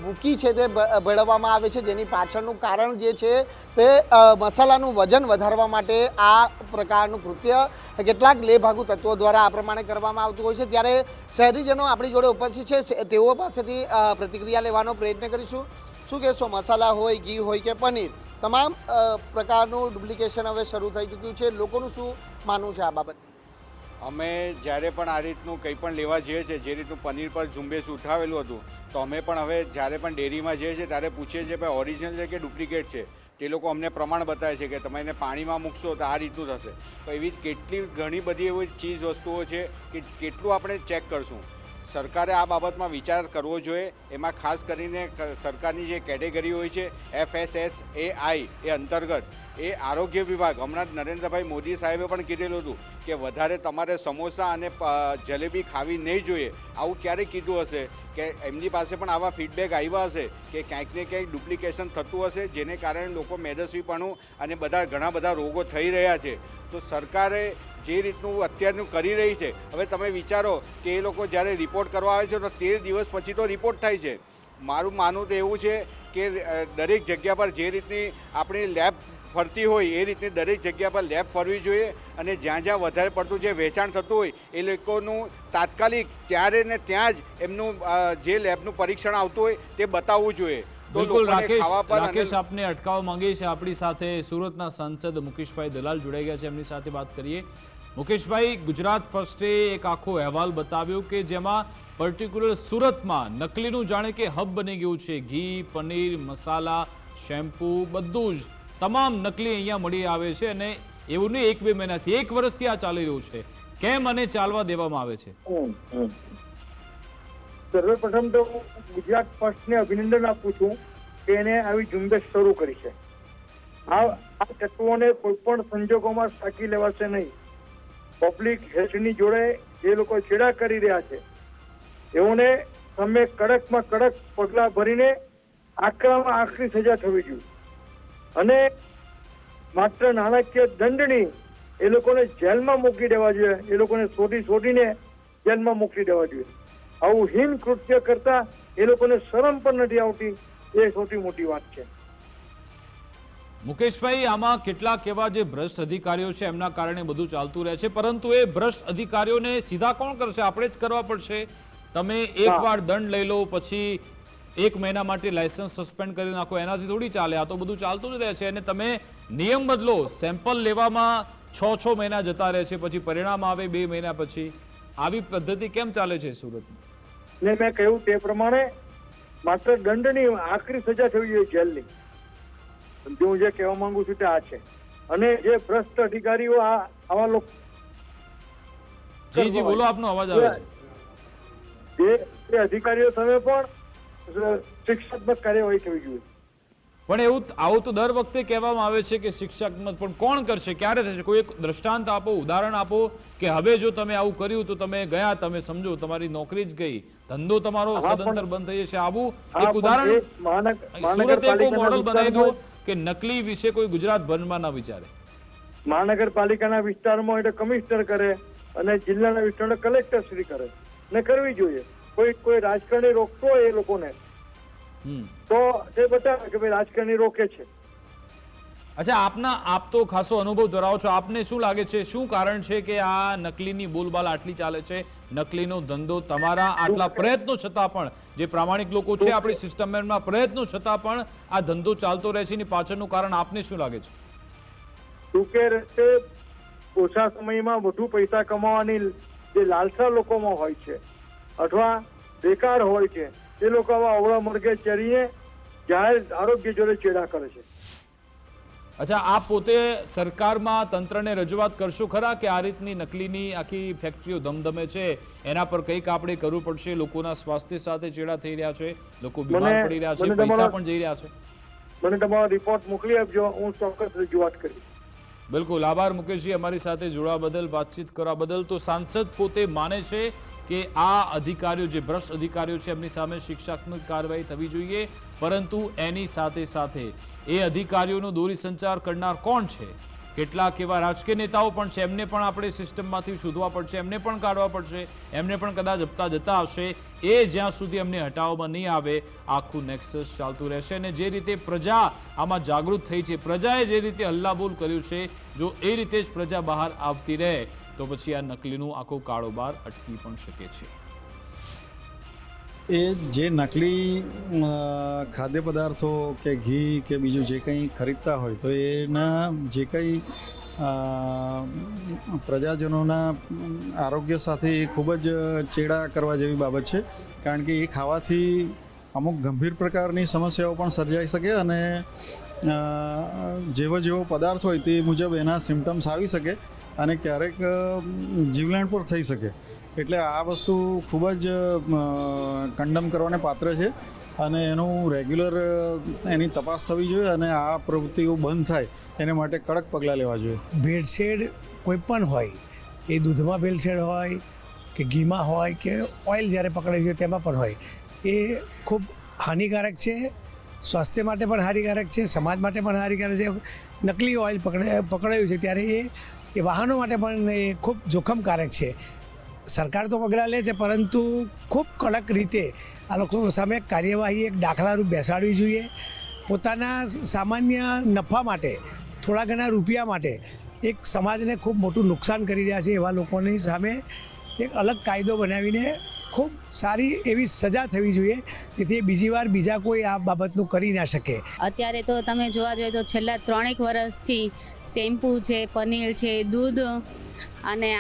ભૂકી છે તે ભેળવવામાં આવે છે, જેની પાછળનું કારણ જે છે તે મસાલાનું વજન વધારવા માટે આ પ્રકારનું કૃત્ય કેટલાક લેભાગુ તત્વો દ્વારા આ પ્રમાણે કરવામાં આવતું હોય છે. ત્યારે શહેરીજનો આપણી જોડે ઉપસ્થિત છે, તેઓ પાસેથી પ્રતિક્રિયા લેવાનો પ્રયત્ન કરીશું. શું કહેશો? મસાલા હોય, ઘી હોય કે પનીર, તમામ પ્રકારનું ડુપ્લિકેશન હવે શરૂ થઈ ચૂક્યું છે. લોકોનું શું માનવું છે આ બાબત? અમે જ્યારે પણ આ રીતનું કંઈ પણ લેવા જઈએ છીએ, જે રીતનું પનીર પર ઝુંબેશ ઉઠાવેલું હતું, તો અમે પણ હવે જ્યારે પણ ડેરીમાં જઈએ છીએ ત્યારે પૂછીએ છીએ ભાઈ ઓરિજિનલ છે કે ડુપ્લિકેટ છે. તે લોકો અમને પ્રમાણ બતાવે છે કે તમે એને પાણીમાં મૂકશો તો આ રીતનું થશે. તો એવી કેટલી ઘણી બધી એવી ચીજ વસ્તુઓ છે કે કેટલું આપણે ચેક કરશું. સરકારે આ બાબતમાં વિચાર કરવો જોઈએ. એમાં ખાસ કરીને સરકારની જે કેટેગરી હોય છે FSSAI એ અંતર્ગત એ આરોગ્ય વિભાગ હમણાં જ નરેન્દ્રભાઈ મોદી સાહેબે પણ કીધેલું હતું કે વધારે તમારે સમોસા અને જલેબી ખાવી નહીં જોઈએ. આવું ક્યારે કીધું હશે કે એમની પાસે પણ આવા ફીડબેક આવ્યા હશે કે ક્યાંક ને ક્યાંક ડુપ્લિકેશન થતું હશે, જેને કારણે લોકો મેદસ્વીપણું અને ઘણા બધા રોગો થઈ રહ્યા છે. તો સરકારે જે રીતનું અત્યારનું કરી રહી છે, હવે તમે વિચારો કે એ લોકો જ્યારે રિપોર્ટ કરવા આવે છે તો 13 દિવસ પછી તો રિપોર્ટ થાય છે. મારું માનવું તો એવું છે કે દરેક જગ્યા પર જે રીતની આપણી લેબ ફરતી હોય એ રીતની દરેક જગ્યા પર લેબ ફરવી જોઈએ અને જ્યાં જ્યાં વધારે પડતું જે વેચાણ થતું હોય એ લોકોનું તાત્કાલિક ત્યારે ને ત્યાં જ એમનું જે લેબનું પરીક્ષણ આવતું હોય તે બતાવવું જોઈએ. તો બિલકુલ લોકોને ખાવા પર રાકેશ આપને અટકાવવા માંગીએ છીએ. આપણી સાથે સુરતના સાંસદ મુકેશભાઈ દલાલ જોડાઈ ગયા છે, એમની સાથે વાત કરીએ. મુકેશભાઈ, ગુજરાત ફર્સ્ટે એક આખો અહેવાલ બતાવ્યો કે જેમાં પર્ટિક્યુલર સુરતમાં નકલીનું જાણે કે હબ બની ગયું છે. ઘી, પનીર, મસાલા, શેમ્પૂ બધું જ તમામ નકલી અહીંયા મળી આવે છે અને એવું નહીં 1-2 મહિનાથી 1 વર્ષથી આ ચાલી રહ્યું છે. કેમ અને ચાલવા દેવામાં આવે છે? સર્વપ્રથમ તો ગુજરાત ફર્સ્ટને અભિનંદન આપું છું કે એને આવી ઝુંબેશ શરૂ કરી છે. આ તત્વોને કોઈ પણ સંજોગોમાં સાકી લેવાશે નહીં. પબ્લિક હેલ્થની જોડે જે લોકો છેડા કરી રહ્યા છે એઓને સામે કડકમાં કડક પગલાં ભરીને આકરામાં આકરી સજા થવી જોઈએ અને માત્ર નાણાકીય દંડની એ લોકોને જેલમાં મોકલી દેવા જોઈએ. એ લોકોને શોધીને જેલમાં મોકલી દેવા જોઈએ. આવું હીન કૃત્ય કરતા એ લોકોને શરમ પણ નથી આવતી, એ સૌથી મોટી વાત છે. મુકેશભાઈ, આમાં કેટલાક એવા જે ભ્રષ્ટ અધિકારીઓ છે એમના કારણે બધું ચાલતું રહે છે, પરંતુ એ ભ્રષ્ટ અધિકારીઓને સીધા કોણ કરશે? આપણે જ કરવા પડશે. તમે એકવાર દંડ લઈ લો પછી 1 મહિના માટે લાયસન્સ સસ્પેન્ડ કરી નાખો, એનાથી થોડી ચાલે. આ તો બધું ચાલતું જ રહે છે અને તમે નિયમ બદલો, સેમ્પલ લેવામાં 6 મહિના જતા રહે છે, પછી પરિણામ આવે 2 મહિના પછી. આવી પદ્ધતિ કેમ ચાલે છે સુરતમાં? ને મેં કહ્યું તે પ્રમાણે માત્ર દંડની આકરી સજા થવી જોઈએ, જેલની. હું જે કહેવા માંગુ છું તે આ છે. અને જે ભ્રષ્ટ અધિકારીઓ આવા લોકો જી બોલો, આપનો અવાજ આવે છે. જે અધિકારીઓ સામે પણ શિક્ષાત્મક કાર્યવાહી થવી જોઈએ. પણ આવું તો દર વખતે કહેવામાં આવે છે કે શિક્ષાત્મક, પણ કોણ કરશે? ક્યારે થશે? કોઈ એક દ્રષ્ટાંત આપો, ઉદાહરણ આપો કે હવે જો તમે આવું કર્યું તો તમે ગયા, તમે સમજો તમારી નોકરી જ ગઈ, ધંધો તમારો સદંતર બંધ થઈ જશે. આવું એક ઉદાહરણ સુરત એક મોડલ બનાવી દો કે નકલી વિશે કોઈ ગુજરાતભરમાં ના વિચારે. મહાનગરપાલિકાના વિસ્તારમાં એટલે કમિશનર કરે અને જિલ્લાના વિસ્તારમાં કલેક્ટર શ્રી કરે ને કરવી જોઈએ. કોઈ રાજકારણી રોકતો હોય એ લોકોને તો તે બતાવે કે ભાઈ રાજકારણી રોકે છે. અચ્છા, આપ તો ખાસો અનુભવ ધરાવો છો. આપને શું લાગે છે, શું કારણ છે કે આ નકલીની બોલબાલ આટલી ચાલે છે? નકલીનો ધંધો તમારા આટલા પ્રયત્નો છતાં પણ, જે પ્રામાણિક લોકો છે આપણી સિસ્ટમમાં, પ્રયત્નો છતાં પણ આ ધંધો ચાલતો રહે છે. એની પાછળનું કારણ આપને શું લાગે છે? ટૂંકે રસ્તે ઓછા સમયમાં વધુ પૈસા કમાવાની જે લાલસા લોકોમાં હોય છે અથવા બેકાર હોય છે, એ લોકો આવા અવળા મર્ગે ચડીને જાહેર આરોગ્ય જોડે ચેડા કરે છે. અચ્છા, આપ પોતે સરકારમાં તંત્રને રજૂઆત કરશો ખરા કે આ રીતની નકલીની આખી ફેક્ટરીઓ ધમધમે છે, એના પર કંઈક આપણે કરવું પડશે? લોકોના સ્વાસ્થ્ય સાથે ચેડા થઈ રહ્યા છે, લોકો બીમાર પડી રહ્યા છે, પૈસા પણ જઈ રહ્યા છે. મને તમારો રિપોર્ટ મોકલી આપજો, હું ચોક્કસ રજૂઆત કરીશ. બિલકુલ, આભાર મુકેશજી અમારી સાથે જોડાવા બદલ, વાતચીત કરવા બદલ. તો સાંસદ પોતે માને છે કે આ અધિકારીઓ, જે ભ્રષ્ટ અધિકારીઓ છે, એમની સામે શિક્ષાત્મક કાર્યવાહી થવી જોઈએ, પરંતુ એની સાથે સાથે એ અધિકારીઓનો દોરી સંચાર કરનાર કોણ છે? કેટલાક એવા રાજકીય નેતાઓ પણ છે, એમને પણ આપણે સિસ્ટમમાંથી શોધવા પડશે, એમને પણ કાઢવા પડશે, એમને પણ કદાચ હપ્તા જતા આવશે. એ જ્યાં સુધી એમને હટાવવામાં નહીં આવે, આખું નેક્સસ ચાલતું રહેશે. અને જે રીતે પ્રજા આમાં જાગૃત થઈ છે, પ્રજાએ જે રીતે હલ્લાબોલ કર્યું છે, જો એ રીતે જ પ્રજા બહાર આવતી રહે તો પછી આ નકલીનું આખો કારોબાર અટકી પણ શકે છે. એ જે નકલી ખાદ્ય પદાર્થો કે ઘી કે બીજું જે કંઈ ખરીદતા હોય તો એના જે કંઈ પ્રજાજનોના આરોગ્ય સાથે ખૂબ જ ચેડા કરવા જેવી બાબત છે. કારણ કે એ ખાવાથી અમુક ગંભીર પ્રકારની સમસ્યાઓ પણ સર્જાઈ શકે અને જેવો પદાર્થ હોય તે મુજબ એના સિમ્ટમ્સ આવી શકે અને ક્યારેક જીવલેણ પણ થઈ શકે. એટલે આ વસ્તુ ખૂબ જ કંડમ કરવાને પાત્ર છે અને એનું રેગ્યુલર એની તપાસ થવી જોઈએ અને આ પ્રવૃત્તિઓ બંધ થાય એને માટે કડક પગલાં લેવા જોઈએ. ભેળસેળ કોઈ પણ હોય, એ દૂધમાં ભેળસેળ હોય કે ઘીમાં હોય કે ઓઇલ જ્યારે પકડાયું છે તેમાં પણ હોય, એ ખૂબ હાનિકારક છે. સ્વાસ્થ્ય માટે પણ હાનિકારક છે, સમાજ માટે પણ હાનિકારક છે. નકલી ઓઇલ પકડાયું છે ત્યારે એ વાહનો માટે પણ એ ખૂબ જોખમકારક છે. સરકાર તો પગલાં લે છે, પરંતુ ખૂબ કડક રીતે આ લોકો સામે કાર્યવાહી એક દાખલારૂપ બેસાડવી જોઈએ. પોતાના સામાન્ય નફા માટે, થોડા ઘણા રૂપિયા માટે એક સમાજને ખૂબ મોટું નુકસાન કરી રહ્યા છે એવા લોકોની સામે એક અલગ કાયદો બનાવીને ખૂબ સારી એવી સજા થવી જોઈએ, જેથી બીજી વાર બીજા કોઈ આ બાબતનું કરી ના શકે. અત્યારે તો તમે જોવા જોઈએ તો છેલ્લા 3 વર્ષથી શેમ્પૂ છે, પનીર છે, દૂધ અને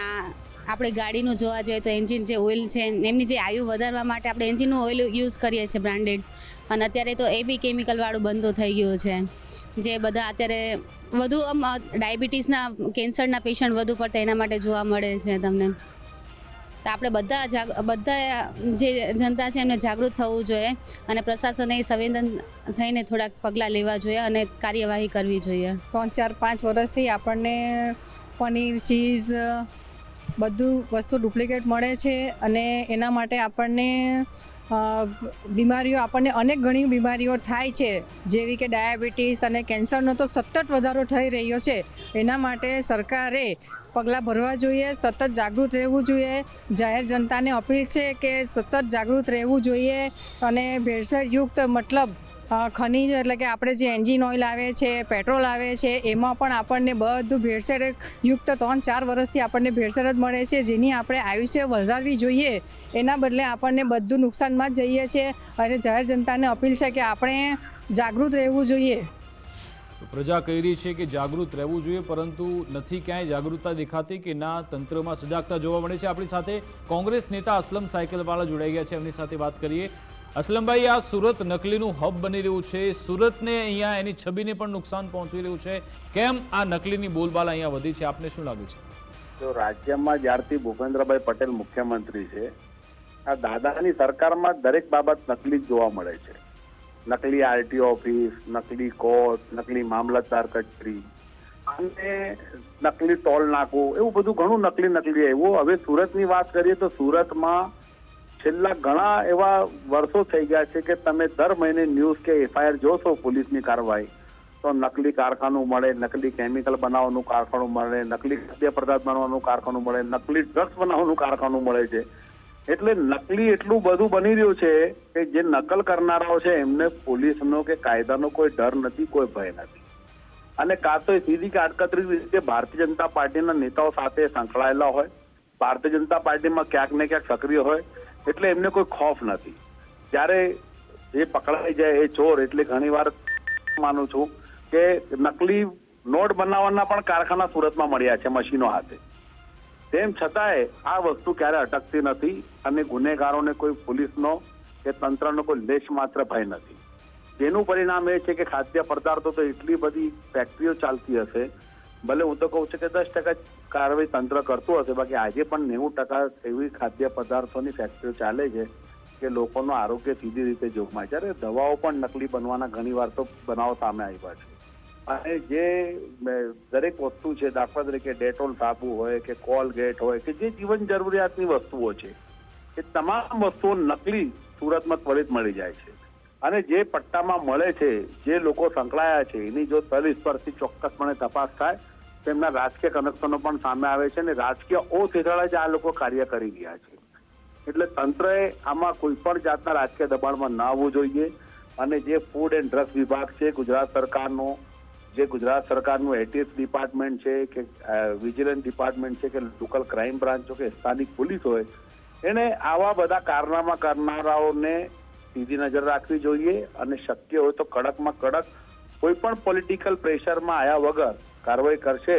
આપણે ગાડીનું જોવા જોઈએ તો એન્જિન જે ઓઇલ છે એમની જે આયુ વધારવા માટે આપણે એન્જિનનું ઓઇલ યુઝ કરીએ છીએ બ્રાન્ડેડ, અને અત્યારે તો એ બી કેમિકલવાળું બંધ થઈ ગયું છે. જે બધા અત્યારે વધુ ડાયાબિટીસના, કેન્સરના પેશન્ટ વધુ પડતા એના માટે જોવા મળે છે તમને. તો આપણે બધા જે જનતા છે એમને જાગૃત થવું જોઈએ અને પ્રશાસને સંવેદન થઈને થોડાક પગલાં લેવા જોઈએ અને કાર્યવાહી કરવી જોઈએ. 3, 4, 5 વર્ષથી આપણને પનીર, ચીઝ બધું વસ્તુ ડુપ્લિકેટ મળે છે અને એના માટે આપણને બીમારીઓ, આપણને અનેક ઘણી બીમારીઓ થાય છે, જેવી કે ડાયાબિટીસ અને કેન્સરનો તો સતત વધારો થઈ રહ્યો છે. એના માટે સરકારે પગલાં ભરવા જોઈએ, સતત જાગૃત રહેવું જોઈએ. જાહેર જનતાને અપીલ છે કે સતત જાગૃત રહેવું જોઈએ અને ભેળસેળયુક્ત મતલબ ખનીજ એટલે કે આપણે જે એન્જિન ઓઇલ આવે છે, પેટ્રોલ આવે છે, એમાં પણ આપણને બધું ભેળસેળયુક્ત 3-4 વર્ષથી આપણને ભેળસેળ જ મળે છે, જેની આપણે આયુષ્ય વધારવી જોઈએ. એના બદલે આપણને બધું નુકસાનમાં જ જઈએ છીએ અને જાહેર જનતાને અપીલ છે કે આપણે જાગૃત રહેવું જોઈએ. પ્રજા કહી રહી છે કે જાગૃત રહેવું જોઈએ, પરંતુ નથી ક્યાંય જાગૃતતા દેખાતી કે ના તંત્રમાં સજાગતા જોવા મળે છે. આપણી સાથે કોંગ્રેસ નેતા અસલમ સાયકલવાળા જોડાઈ ગયા છે, એમની સાથે વાત કરીએ. અસલમભાઈ, આ સુરત નકલીનું હબ બની રહ્યું છે, સુરતને અહીંયા એની છબીને પણ નુકસાન પહોંચી રહ્યું છે. કેમ આ નકલીની બોલબાલ અહીંયા વધી છે, આપને શું લાગે છે? તો રાજ્યમાં જ્યારથી ભૂપેન્દ્રભાઈ પટેલ મુખ્યમંત્રી છે, આ દાદાની સરકારમાં દરેક બાબત નકલી જોવા મળે છે. નકલી આરટીઓ ઓફિસ, નકલી કોર્ટ, નકલી મામલતદાર કચેરી અને નકલી ટોલ નાકું, એવું બધું ઘણું નકલી એવું. હવે સુરતની વાત કરીએ તો સુરતમાં છેલ્લા ઘણા એવા વર્ષો થઈ ગયા છે કે તમે દર મહિને ન્યૂઝ કે એફઆઈઆર જોશો પોલીસની કાર્યવાહી તો નકલી કારખાનું મળે, નકલી કેમિકલ બનાવવાનું કારખાનું મળે, નકલી ખાદ્ય પદાર્થ બનાવવાનું કારખાનું મળે, નકલી ડ્રગ્સ બનાવવાનું કારખાનું મળે છે. એટલે નકલી એટલું બધું બની રહ્યું છે કે જે નકલ કરનારાઓ છે એમને પોલીસનો કે કાયદાનો કોઈ ડર નથી, કોઈ ભય નથી. અને કાં તો સીધી કે આડકતરી રીતે ભારતીય જનતા પાર્ટીના નેતાઓ સાથે સંકળાયેલા હોય, ભારતીય જનતા પાર્ટીમાં ક્યાંક ને ક્યાંક સક્રિય હોય, એટલે એમને કોઈ ખોફ નથી. જ્યારે જે પકડાઈ જાય એ ચોર, એટલે ઘણી વાર માનું છું કે નકલી નોટ બનાવવાના પણ કારખાના સુરતમાં મળ્યા છે મશીનો હાથે. તેમ છતાંય આ વસ્તુ ક્યારે અટકતી નથી અને ગુનેગારોને કોઈ પોલીસનો કે તંત્રનો કોઈ લેશ માત્ર ભય નથી. જેનું પરિણામ એ છે કે ખાદ્ય પદાર્થો તો એટલી બધી ફેક્ટરીઓ ચાલતી હશે, ભલે હું તો કહું છું કે 10% કાર્યવાહી તંત્ર કરતું હશે, બાકી આજે પણ 90% એવી ખાદ્ય પદાર્થોની ફેક્ટરીઓ ચાલે છે કે લોકોનું આરોગ્ય સીધી રીતે જોખમાય. જ્યારે દવાઓ પણ નકલી બનવાના ઘણી વાર તો બનાવો સામે આવ્યા છે. અને જે દરેક વસ્તુ છે, દાખલા તરીકે ડેટોલ સાબુ હોય કે કોલગેટ હોય કે જે જીવન જરૂરિયાતની વસ્તુઓ છે, એ તમામ વસ્તુઓ નકલી સુરતમાં ત્વરિત મળી જાય છે. અને જે પટ્ટામાં મળે છે, જે લોકો સંકળાયા છે, એની જો તલસ્પર્શી ચોક્કસપણે તપાસ થાય તેમના રાજકીય કનેક્શનો પણ સામે આવે છે અને રાજકીય ઓથ હેઠળ જ આ લોકો કાર્ય કરી રહ્યા છે. એટલે તંત્રએ આમાં કોઈ પણ જાતના રાજકીય દબાણમાં ન આવવું જોઈએ. અને જે ફૂડ એન્ડ ડ્રગ્સ વિભાગ છે ગુજરાત સરકારનું એટીએસ ડિપાર્ટમેન્ટ છે કે વિજિલન્સ ડિપાર્ટમેન્ટ છે કે લોકલ ક્રાઇમ બ્રાન્ચ હોય કે સ્થાનિક પોલીસ હોય, એને આવા બધા કારનામા કરનારાઓને સીધી નજર રાખવી જોઈએ અને શક્ય હોય તો કડકમાં કડક કોઈ પણ પોલિટિકલ પ્રેશરમાં આવ્યા વગર કાર્યવાહી કરશે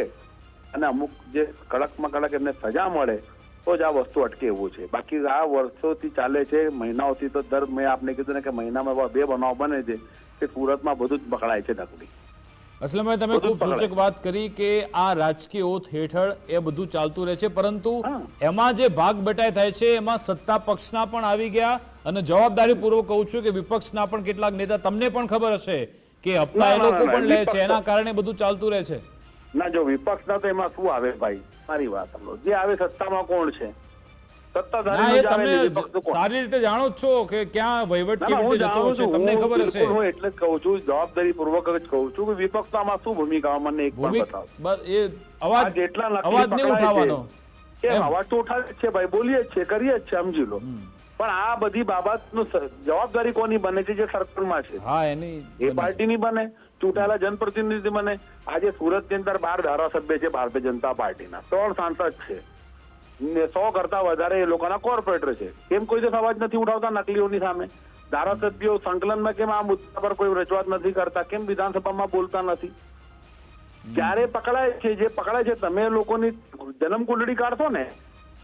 અને અમુક જે કડકમાં કડક એમને સજા મળે તો જ આ વસ્તુ અટકે એવું છે. બાકી આ વર્ષોથી ચાલે છે, મહિનાઓથી તો મેં આપને કીધું ને કે મહિનામાં 2 બનાવ બને છે કે સુરતમાં બધું જ પકડાય છે નકલી. અસલમભાઈ, તમે ખૂબ સૂચક વાત કરી કે આ રાજકીય ઓથ હેઠળ એ બધું ચાલતું રહે છે, પરંતુ એમાં જે ભાગ બટાઈ થાય છે એમાં સત્તા પક્ષના પણ આવી ગયા, અને જવાબદારીપૂર્વક કહું છું કે વિપક્ષના પણ કેટલાક નેતા, તમને પણ ખબર હશે કે હપ્તા એ લોકો પણ લે છે, એના કારણે બધું ચાલતું રહે છે. ના, જો વિપક્ષના તો એમાં શું આવે ભાઈ, મારી વાત સાંભળો. જે આવે સત્તામાં કોણ છે? ના, એ તમે સારી રીતે જાણો જ છો કે ક્યાં વહીવટ કેવી રીતે જતો હશે, તમને ખબર હશે. હું એટલે જ કહું છું, જવાબદારી પૂર્વક જ કહું છું કે વિપક્ષમાં શું ભૂમિકા, મને એક પણ બતાવો. બસ એ અવાજ નહીં ઉઠાવવાનો. અવાજ તો ઉઠાવે જ છે ભાઈ, બોલીએ જ છે, કરીએ જ છે, સમજી લો. પણ આ બધી બાબતનું જવાબદારી કોની બને છે? જે સરકારમાં છે. હા, એની એ પાર્ટીની બને, ચૂંટાયેલા જનપ્રતિનિધિ બને. આજે સુરતની અંદર 12 ધારાસભ્ય છે ભારતીય જનતા પાર્ટીના, 3 સાંસદ છે, 100 કરતા વધારે એ લોકોના કોર્પોરેટર છે. કેમ કોઈ દિવસ અવાજ નથી ઉઠાવતા નકલીઓની સામે? ધારાસભ્યો સંકલનમાં કેમ આ મુદ્દા પર કોઈ રજૂઆત નથી કરતા? કેમ વિધાનસભામાં બોલતા નથી? ક્યારે પકડાય છે? જે પકડાય છે તમે લોકોની જન્મ કુંડળી કાઢશો ને,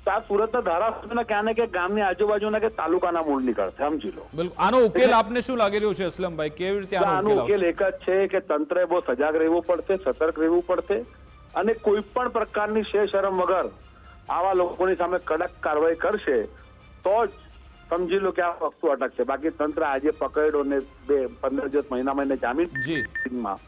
તો આ સુરતના ધારાસભ્યના ક્યાં ને ક્યાં ગામની આજુબાજુના કે તાલુકાના મૂળ નીકળશે, સમજી લો. બિલકુલ. આનો ઉકેલ આપને શું લાગી રહ્યો છે અસલમભાઈ? કેવી રીતે આનો ઉકેલ એક જ છે કે તંત્રએ બહુ સજાગ રહેવું પડશે, સતર્ક રહેવું પડશે, અને કોઈ પણ પ્રકારની શરમ વગર આવા લોકોની સામે કડક કાર્યવાહી કરશે તો જ સમજી લો કે આ વસ્તુ અટકશે. બાકી તંત્ર આજે પકડ્યો ને 15 દિવસ મહિને જામીનમાં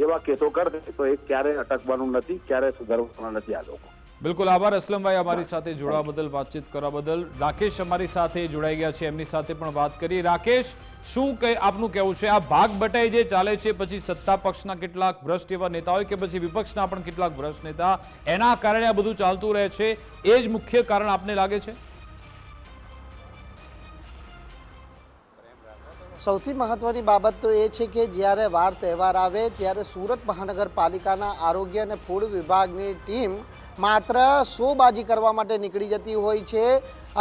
એવા કેસો કરશે તો એ ક્યારે અટકવાનું નથી, ક્યારે સુધારવાનું નથી આ લોકો. બિલકુલ. આભાર અસલમભાઈ, અમારી સાથે જોડાવા બદલ, વાતચીત કરવા બદલ. રાકેશ અમારી સાથે જોડાઈ ગયા છે, એમની સાથે પણ વાત કરી. રાકેશ, શું આપનું કહેવું છે? આ ભાગ બટાઈ જે ચાલે છે, પછી સત્તા પક્ષના કેટલાક ભ્રષ્ટ એવા નેતા હોય કે પછી વિપક્ષના પણ કેટલાક ભ્રષ્ટ નેતા, એના કારણે આ બધું ચાલતું રહે છે, એ જ મુખ્ય કારણ આપને લાગે છે? સૌથી મહત્વની બાબત તો એ છે કે જ્યારે વાર તહેવાર આવે ત્યારે સુરત મહાનગરપાલિકાના આરોગ્ય અને ફૂડ વિભાગની ટીમ માત્ર શોબાજી કરવા માટે નીકળી જતી હોય છે.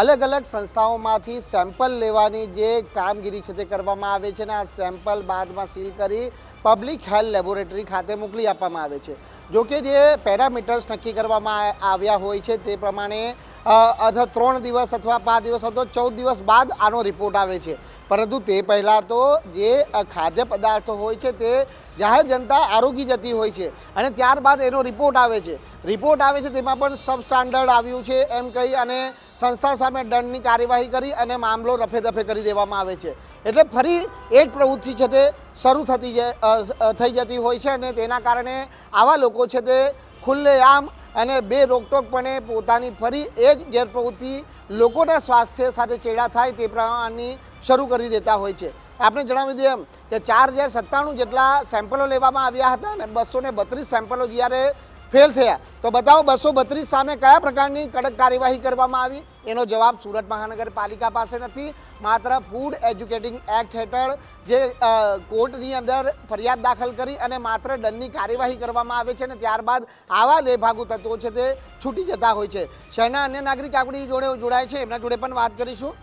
અલગ અલગ સંસ્થાઓમાંથી સેમ્પલ લેવાની જે કામગીરી છે તે કરવામાં આવે છે, અને આ સેમ્પલ બાદમાં સીલ કરી પબ્લિક હેલ્થ લેબોરેટરી ખાતે મોકલી આપવામાં આવે છે. જોકે જે પેરામીટર્સ નક્કી કરવામાં આવ્યા હોય છે તે પ્રમાણે 3 દિવસ અથવા 5 દિવસ અથવા 14 દિવસ બાદ આનો રિપોર્ટ આવે છે, પરંતુ તે પહેલાં તો જે ખાદ્ય પદાર્થો હોય છે તે જાહેર જનતા આરોગી જતી હોય છે, અને ત્યારબાદ એનો રિપોર્ટ આવે છે. રિપોર્ટ આવે છે તેમાં પણ સબ સ્ટાન્ડર્ડ આવ્યું છે એમ કહી અને સંસ્થા સામે દંડની કાર્યવાહી કરી અને મામલો રફે દફે કરી દેવામાં આવે છે. એટલે ફરી એ જ પ્રવૃત્તિ છે તે શરૂ થઈ જતી હોય છે, અને તેના કારણે આવા લોકો છે તે ખુલ્લેઆમ અને બે રોકટોકપણે પોતાની ફરી એ જ ગેરપ્રવૃત્તિ લોકોના સ્વાસ્થ્ય સાથે ચેડા થાય તે પ્રમાણની શરૂ કરી દેતા હોય છે. આપણે જણાવી દઈએ એમ કે 4097 જેટલા સેમ્પલો લેવામાં આવ્યા હતા, અને 232 સેમ્પલો જ્યારે ફેલ થયા, તો બતાવો 232 સામે કયા પ્રકારની કડક કાર્યવાહી કરવામાં આવી? એનો જવાબ સુરત મહાનગરપાલિકા પાસે નથી. માત્ર ફૂડ એજ્યુકેટિંગ એક્ટ હેઠળ જે કોર્ટની અંદર ફરિયાદ દાખલ કરી અને માત્ર દંડની કાર્યવાહી કરવામાં આવે છે, અને ત્યારબાદ આવા લેભાગુ તત્વો છે તે છૂટી જતા હોય છે. શહેરના અન્ય નાગરિક આપણી જોડે જોડાય છે, એમના જોડે પણ વાત કરીશું.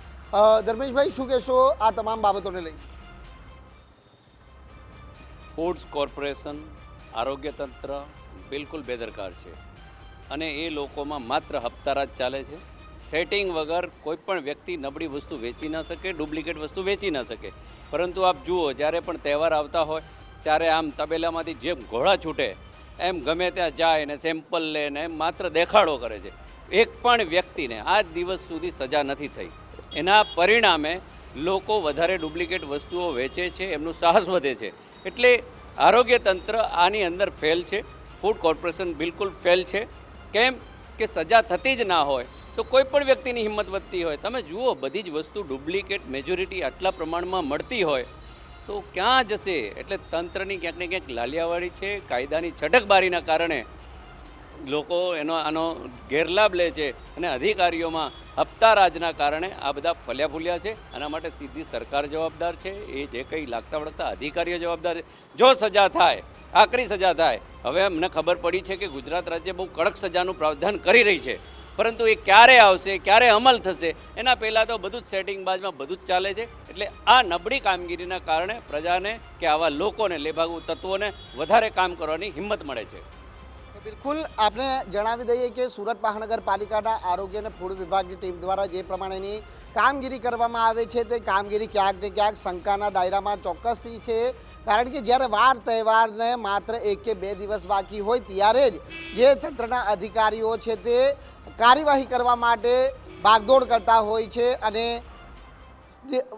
ધર્મેશભાઈ, શું કહેશો આ તમામ બાબતોને લઈ? ફૂડ્સ કોર્પોરેશન, આરોગ્ય તંત્ર બિલકુલ બેદરકાર છે, અને એ લોકોમાં માત્ર હપ્તારાજ ચાલે છે. સેટિંગ વગર કોઈ પણ વ્યક્તિ નબળી વસ્તુ વેચી ન શકે, ડુપ્લિકેટ વસ્તુ વેચી ન શકે. પરંતુ આપ જુઓ, જ્યારે પણ તહેવાર આવતા હોય ત્યારે આમ તબેલામાંથી જેમ ઘોડા છૂટે એમ ગમે ત્યાં જાય ને સેમ્પલ લે ને માત્ર દેખાડો કરે છે. એક પણ વ્યક્તિને આજ દિવસ સુધી સજા નથી થઈ. એના પરિણામે લોકો વધારે ડુપ્લિકેટ વસ્તુઓ વેચે છે, એમનું સાહસ વધે છે. એટલે આરોગ્ય તંત્ર આની અંદર ફેલ છે, ફૂડ કોર્પોરેશન બિલકુલ ફેલ છે. કેમ કે સજા થતી જ ના હોય તો કોઈ પણ વ્યક્તિની હિંમત વધતી હોય. તમે જુઓ, બધી જ વસ્તુ ડુપ્લિકેટ મેજોરિટી આટલા પ્રમાણમાં મળતી હોય તો ક્યાં જશે? એટલે તંત્રની ક્યાંક ને ક્યાંક લાલિયાવાડી છે. કાયદાની છટકબારીના કારણે લોકો આનો ગેરલાભ લે છે, અને અધિકારીઓમાં હપ્તા રાજના કારણે આ બધા ફલ્યા ફૂલ્યા છે. આના માટે સીધી સરકાર જવાબદાર છે, એ જે કંઈ લાગતા વળગતા અધિકારીઓ જવાબદાર છે. જો સજા થાય, આકરી સજા થાય. હવે અમને ખબર પડી છે કે ગુજરાત રાજ્ય બહુ કડક સજાનું પ્રાવધાન કરી રહી છે, પરંતુ એ ક્યારે આવશે, ક્યારે અમલ થશે, એના પહેલાં તો બધું જ સેટિંગ બાજમાં બધું જ ચાલે છે. એટલે આ નબળી કામગીરીના કારણે પ્રજાને કે આવા લોકોને, લેભાગુ તત્વોને વધારે કામ કરવાની હિંમત મળે છે. બિલકુલ આપણે જણાવી દઈએ કે સુરત મહાનગરપાલિકાના આરોગ્ય અને ફૂડ વિભાગની ટીમ દ્વારા જે પ્રમાણેની કામગીરી કરવામાં આવે છે તે કામગીરી ક્યાંક ને ક્યાંક શંકાના દાયરામાં ચોક્કસથી છે, કારણ કે જ્યારે વાર તહેવારને માત્ર 1 કે 2 દિવસ બાકી હોય ત્યારે જ જે તંત્રના અધિકારીઓ છે તે કાર્યવાહી કરવા માટે ભાગદોડ કરતા હોય છે અને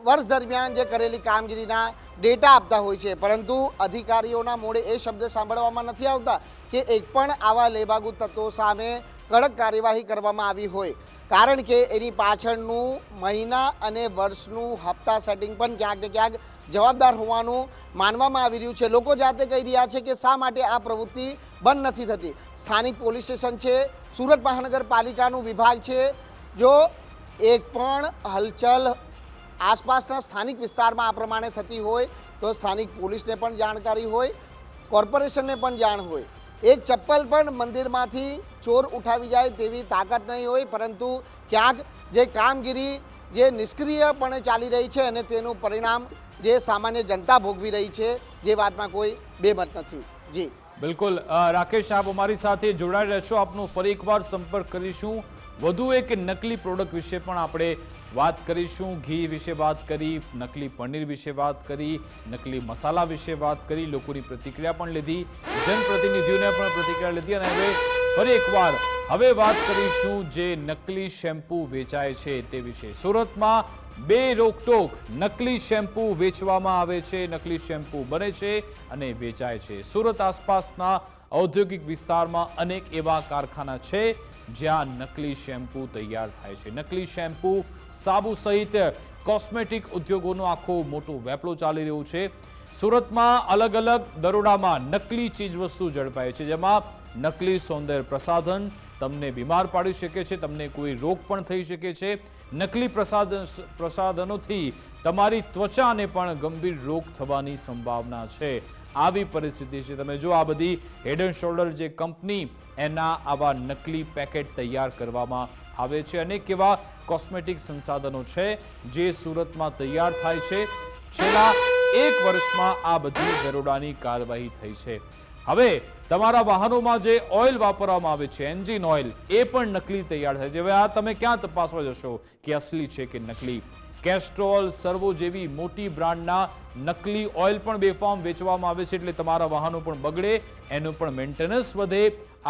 વર્ષ દરમિયાન જે કરેલી કામગીરીના ડેટા આપતા હોય છે, પરંતુ અધિકારીઓના મોઢે એ શબ્દ સાંભળવામાં નથી આવતા કે એક પણ આવા લેબાગુ તત્વો સામે કડક કાર્યવાહી કરવામાં આવી હોય, કારણ કે એની પાછળનું મહિના અને વર્ષનું હપ્તા સેટિંગ પણ ક્યાંક ને ક્યાંક જવાબદાર હોવાનું માનવામાં આવી રહ્યું છે. લોકો જાતે કહી રહ્યા છે કે શા માટે આ પ્રવૃત્તિ બંધ નથી થતી. સ્થાનિક પોલીસ સ્ટેશન છે, સુરત મહાનગરપાલિકાનું વિભાગ છે, જો એક પણ હલચલ આસપાસના સ્થાનિક વિસ્તારમાં આ પ્રમાણે થતી હોય તો સ્થાનિક પોલીસને પણ જાણકારી હોય, કોર્પોરેશનને પણ જાણ હોય. એક ચપ્પલ પણ મંદિરમાંથી ચોર ઉઠાવી જાય તેવી તાકાત નહીં હોય, પરંતુ ક્યાંક જે કામગીરી જે નિષ્ક્રિયપણે ચાલી રહી છે અને તેનું પરિણામ જે સામાન્ય જનતા ભોગવી રહી છે, જે વાતમાં કોઈ બેમત નથી. જી બિલકુલ રાકેશ, આપ અમારી સાથે જોડાઈ રહેશો, આપનો ફરી એકવાર સંપર્ક કરીશું. વધુ એક નકલી પ્રોડક્ટ વિશે પણ આપણે વાત કરીશું. ઘી વિશે વાત કરી, નકલી પનીર વિશે વાત કરી, નકલી મસાલા વિશે વાત કરી, લોકોની પ્રતિક્રિયા પણ લીધી, જનપ્રતિનિધિઓને પણ પ્રતિક્રિયા લીધી અને ફરી એકવાર હવે વાત કરીશું જે નકલી શેમ્પૂ વેચાય છે તે વિશે. સુરતમાં બે રોકટોક, નકલી શેમ્પૂ વેચવામાં આવે છે, નકલી શેમ્પૂ બને છે અને વેચાય છે. સુરત આસપાસના ઔદ્યોગિક વિસ્તારમાં અનેક એવા કારખાના છે જ્યાં નકલી શેમ્પૂ તૈયાર થાય છે. નકલી શેમ્પૂ, સાબુ સહિત કોસ્મેટિક ઉદ્યોગોનો આખો મોટો વેપલો ચાલી રહ્યો છે. સુરતમાં અલગ અલગ દરોડામાં નકલી ચીજવસ્તુ ઝડપાય છે, જેમાં નકલી સૌંદર્ય પ્રસાધન તમને બીમાર પાડી શકે છે, તમને કોઈ રોગ પણ થઈ શકે છે. નકલી પ્રસાધનોથી તમારી ત્વચાને પણ ગંભીર રોગ થવાની સંભાવના છે. આવી પરિસ્થિતિ છે. તમે જો આ બધી હેડ એન્ડ શોલ્ડર જે કંપની, એના આવા નકલી પેકેટ તૈયાર કરવામાં આવે છે. અનેક એવા કોસ્મેટિક સંસાધનો છે જે સુરતમાં તૈયાર થાય છે. છેલ્લા 1 વર્ષમાં આ બધી દરોડાની કાર્યવાહી થઈ છે. હવે તમારા વાહનોમાં જે ઓઇલ વાપરવામાં આવે છે, એન્જિન ઓઇલ, એ પણ નકલી તૈયાર થાય છે. હવે આ તમે ક્યાં તપાસવા જશો કે અસલી છે કે નકલી? કેસ્ટ્રોલ, સર્વો જેવી મોટી બ્રાન્ડના નકલી ઓઇલ પણ બેફામ વેચવામાં આવે છે, એટલે તમારા વાહનો પણ બગડે, એનું પણ મેન્ટેનન્સ વધે.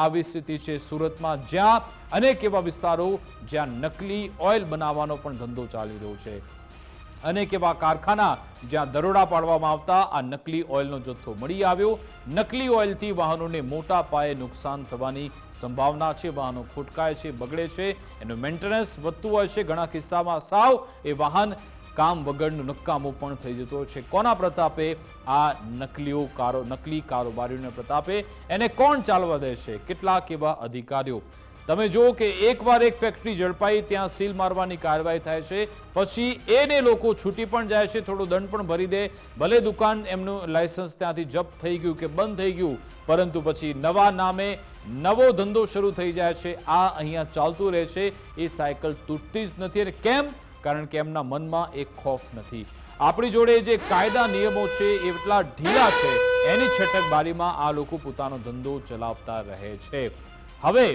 આવી સ્થિતિ છે સુરતમાં, જ્યાં અનેક એવા વિસ્તારો જ્યાં નકલી ઓઇલ બનાવવાનો પણ ધંધો ચાલી રહ્યો છે. અનેક એવા કારખાના જ્યાં દરોડા પાડવામાં આવતા આ નકલી ઓઇલનો જથ્થો મળી આવ્યો. નકલી ઓઇલથી વાહનોને મોટા પાયે નુકસાન થવાની સંભાવના છે. વાહનો ખોટકાય છે, બગડે છે, એનું મેન્ટેનન્સ વધતું હોય છે. ઘણા કિસ્સામાં સાવ એ વાહન કામ વગરનું નકામું પણ થઈ જતું હોય છે. કોના પ્રતાપે? આ નકલી કારોબારીઓના પ્રતાપે. એને કોણ ચાલવા દે છે? કેટલાક એવા અધિકારીઓ. તમે જુઓ કે એકવાર એક ફેક્ટરી ઝડપાઈ, ત્યાં સીલ મારવાની કાર્યવાહી થાય છે, પછી એને લોકો છૂટી પણ જાય છે, થોડો દંડ પણ ભરી દે, ભલે દુકાન એમનું લાયસન્સ ત્યાંથી જપ્ત થઈ ગયું કે બંધ થઈ ગયું, પરંતુ પછી નવા નામે નવો ધંધો શરૂ થઈ જાય છે. આ અહીંયા ચાલતું રહે છે. એ સાયકલ તૂટતી જ નથી. અને કેમ? કારણ કે એમના મનમાં એક ખોફ નથી. આપણી જોડે જે કાયદા નિયમો છે એ એટલા ઢીલા છે, એની છટકબારીમાં આ લોકો પોતાનો ધંધો ચલાવતા રહે છે. હવે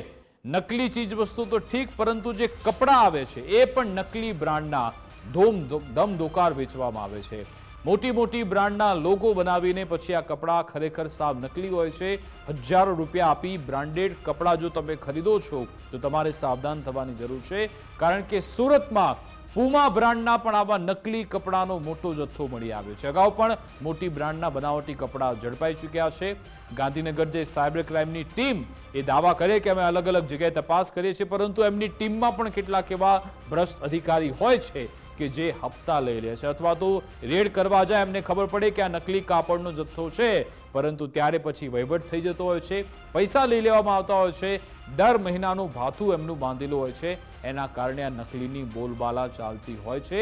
નકલી ચીજ વસ્તુ તો ઠીક, પરંતુ જે કપડાં આવે છે એ પણ નકલી બ્રાન્ડના ધમધોકાર વેચવામાં આવે છે. મોટી મોટી બ્રાન્ડના લોગો બનાવીને પછી આ કપડાં ખરેખર સાવ નકલી હોય છે. હજારો રૂપિયા આપી બ્રાન્ડેડ કપડાં જો તમે ખરીદો છો તો તમારે સાવધાન થવાની જરૂર છે, કારણ કે સુરતમાં પુમા બ્રાન્ડના પણ આવા નકલી કપડાનો મોટો જથ્થો મળી આવ્યો છે. અગાઉ પણ મોટી બ્રાન્ડના બનાવટી કપડાં ઝડપાઈ ચૂક્યા છે. ગાંધીનગર જે સાયબર ક્રાઇમની ટીમ એ દાવા કરે કે અમે અલગ અલગ જગ્યાએ તપાસ કરીએ છીએ, પરંતુ એમની ટીમમાં પણ કેટલાક એવા ભ્રષ્ટ અધિકારી હોય છે કે જે હપ્તા લઈ લે છે, અથવા તો રેડ કરવા જાય એમને ખબર પડે કે આ નકલી કાપડનો જથ્થો છે, પરંતુ ત્યારે પછી વહીવટ થઈ જતો હોય છે, પૈસા લઈ લેવામાં આવતા હોય છે, દર મહિનાનું ભાથું એમનું બાંધેલું હોય છે. એના કારણે આ નકલીની બોલબાલા ચાલતી હોય છે.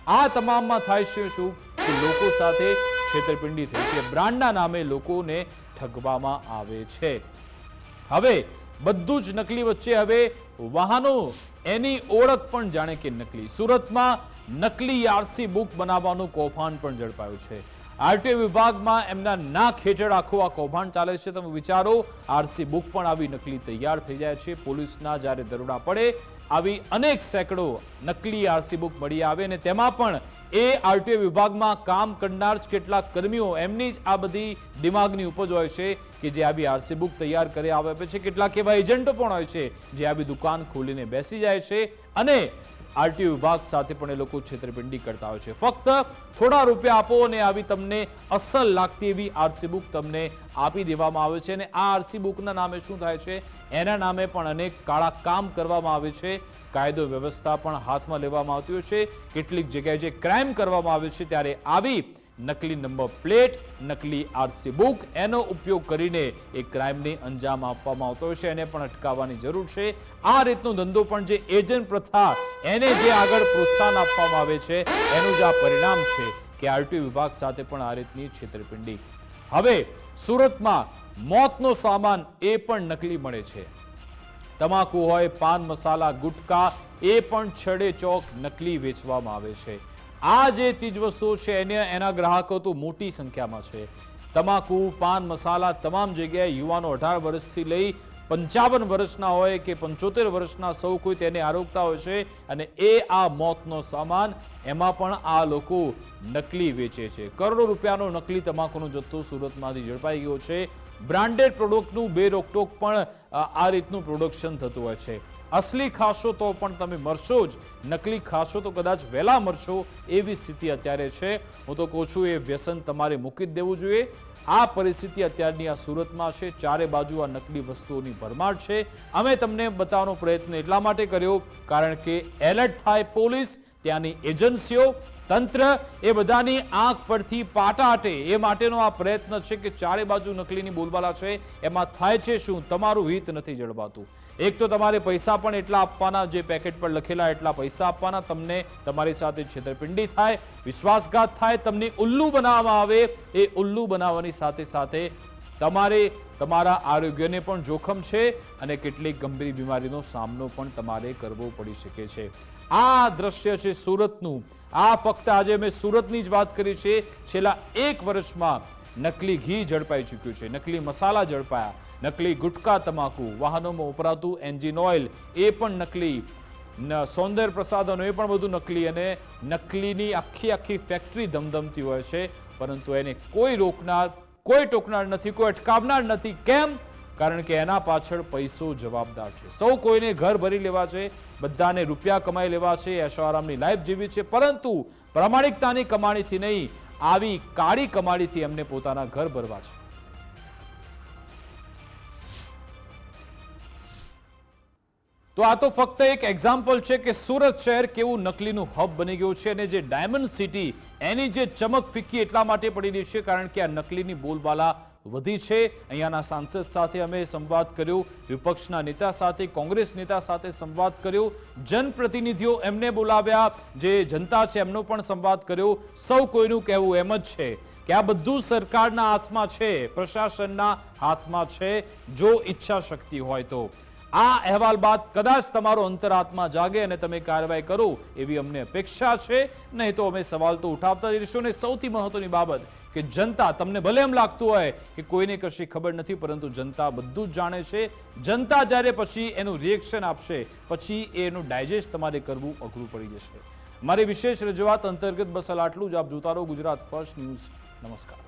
આ તમામમાં થાય છે શું કે લોકો સાથે છેતરપિંડી થઈ છે. બ્રાન્ડના નામે લોકોને ઠગવામાં આવે છે. હવે બધું જ નકલી વચ્ચે હવે વાહનો, એની ઓળખ પણ જાણે કે નકલી. સુરતમાં નકલી આરસી બુક બનાવવાનું કૌભાંડ પણ ઝડપાયું છે. આરટીઓ વિભાગમાં એમના નાક હેઠળ આખું આ કૌભાંડ ચાલે છે. તમે વિચારો, આરસી બુક પણ આવી નકલી તૈયાર થઈ જાય છે. પોલીસના જ્યારે દરોડા પડે આવી અનેક સેંકડો નકલી આરસી બુક મળી આવે અને તેમાં પણ એ આરટીઓ વિભાગમાં કામ કરનાર જ કેટલાક કર્મીઓ એમની જ આ બધી દિમાગની ઉપજ હોય છે કે જે આવી આરસી બુક તૈયાર કરી આવે છે. કેટલાક એવા એજન્ટો પણ હોય છે જે આવી દુકાન ખોલીને બેસી જાય છે અને આરટીઓ વિભાગ સાથે પણ એ લોકો છેતરપિંડી કરતા હોય છે. ફક્ત થોડા રૂપિયા આપો અને આવી તમને અસલ લાગતી એવી આરસી બુક તમને આપી દેવામાં આવે છે. અને આ આરસી બુકના નામે શું થાય છે? એના નામે પણ અનેક કાળા કામ કરવામાં આવે છે. કાયદો વ્યવસ્થા પણ હાથમાં લેવામાં આવતી હોય છે. કેટલીક જગ્યાએ જે ક્રાઇમ કરવામાં આવે છે ત્યારે આવી નકલી નંબર પ્લેટ, નકલી આરસી બુક એનો ઉપયોગ કરીને એ ક્રાઇમને અંજામ આપવામાં આવતો હોય છે. એને પણ અટકાવવાની જરૂર છે. આ રીતનો ધંધો પણ જે એજન્ટ પ્રથા એને જે આગળ પ્રોત્સાહન આપવામાં આવે છે એનું જ આ પરિણામ છે કે આરટીઓ વિભાગ સાથે પણ આ રીતની છેતરપિંડી. હવે સુરતમાં મોતનો સામાન એ પણ નકલી મળે છે. તમાકુ હોય, પાન મસાલા, ગુટકા એ પણ છડે ચોક નકલી વેચવામાં આવે છે. આ જે ચીજ વસ્તુઓ છે એના ગ્રાહકો તો મોટી સંખ્યામાં છે. તમાકુ, પાન મસાલા તમામ જગ્યાએ યુવાનો 18 વર્ષથી લઈ 55 વર્ષના હોય કે 75 વર્ષના સૌ કોઈ તેને આરોગતા હોય છે. અને એ આ મોતનો સામાન એમાં પણ આ લોકો નકલી વેચે છે. કરોડો રૂપિયાનો નકલી તમાકુનો જથ્થો સુરતમાંથી ઝડપાઈ ગયો છે. બ્રાન્ડેડ પ્રોડક્ટનું બેરોકટોક પણ આ રીતનું પ્રોડક્શન થતું હોય છે. અસલી ખાશો તો પણ તમે મરશો જ, નકલી ખાશો તો કદાચ વહેલા મરશો, એવી સ્થિતિ અત્યારે છે. હું તો કહું છું એ વ્યસન તમારે મૂકી જ દેવું જોઈએ. આ પરિસ્થિતિ અત્યારની આ સુરતમાં છે. ચારે બાજુ આ નકલી વસ્તુઓની ભરમાર છે. અમે તમને બતાવવાનો પ્રયત્ન એટલા માટે કર્યો કારણ કે એલર્ટ થાય પોલીસ, ત્યાંની એજન્સીઓ, તંત્ર, એ બધાની આંખ પરથી પાટા હટે એ માટેનો આ પ્રયત્ન છે કે ચારે બાજુ નકલીની બોલબાલા છે. એમાં થાય છે શું? તમારું હિત નથી જળવાતું. એક તો તમારે પૈસા પણ એટલા આપવાના, જે પેકેટ પર લખેલા એટલા પૈસા આપવાના, તમને તમારી સાથે છેતરપિંડી થાય, વિશ્વાસઘાત થાય, તમને ઉલ્લુ બનાવવામાં આવે. એ ઉલ્લુ બનાવવાની સાથે સાથે તમારે તમારા આરોગ્યને પણ જોખમ છે અને કેટલીક ગંભીર બીમારીનો સામનો પણ તમારે કરવો પડી શકે છે. આ દ્રશ્ય છે સુરતનું. આ ફક્ત આજે મેં સુરતની જ વાત કરી છે. છેલ્લા 1 વર્ષમાં નકલી ઘી ઝડપાઈ ચૂક્યું છે, નકલી મસાલા ઝડપાયા, નકલી ગુટકા, તમાકુ, વાહનોમાં વપરાતું એન્જિન ઓઇલ એ પણ નકલી, સૌંદર્ય પ્રસાધનો એ પણ બધું નકલી. અને નકલીની આખી ફેક્ટરી ધમધમતી હોય છે, પરંતુ એને કોઈ રોકનાર, કોઈ ટોકનાર નથી, કોઈ અટકાવનાર નથી. કેમ? કારણ કે એના પાછળ પૈસો જવાબદાર છે. સૌ કોઈને ઘર ભરી લેવા છે, બધાને રૂપિયા કમાઈ લેવા છે, એશોઆરામની લાઈફ જીવી છે, પરંતુ પ્રામાણિકતાની કમાણીથી નહીં, આવી કાળી કમાણીથી એમને પોતાના ઘર ભરવા છે. તો આ તો ફક્ત એક એક્ઝામ્પલ છે કે સુરત શહેર કેવું નકલીનું હબ બની ગયું છે. અને જે ડાયમંડ સિટી એની જે ચમક ફિક્કી એટલા માટે પડી રહી છે કારણ કે આ નકલીની બોલબાલા વધી છે. અહીંયાના સાંસદ સાથે અમે સંવાદ કર્યો, વિપક્ષના નેતા સાથે, કોંગ્રેસ નેતા સાથે સંવાદ કર્યો, જનપ્રતિનિધિઓ એમને બોલાવ્યા, જે જનતા છે એમનો પણ સંવાદ કર્યો. સૌ કોઈનું કહેવું એમ જ છે કે આ બધું સરકારના હાથમાં છે, પ્રશાસનના હાથમાં છે, જો ઈચ્છા શક્તિ હોય તો. આ અહેવાલ બાદ કદાચ તમારો અંતરાત્મા જાગે અને તમે કાર્યવાહી કરો એવી અમને અપેક્ષા છે. નહીં તો અમે સવાલ તો ઉઠાવતા જ રહીશું. અને સૌથી મહત્વની બાબત કે જનતા, તમને ભલે એમ લાગતું હોય કે કોઈને કશી ખબર નથી, પરંતુ જનતા બધું જ જાણે છે. જનતા જ્યારે પછી એનું રિએક્શન આપશે, પછી એનું ડાયજેસ્ટ તમારે કરવું અઘરું પડી જશે. મારી વિશેષ રજૂઆત અંતર્ગત બસ આટલું જ. આપ જોતા રહો ગુજરાત ફર્સ્ટ ન્યૂઝ. નમસ્કાર.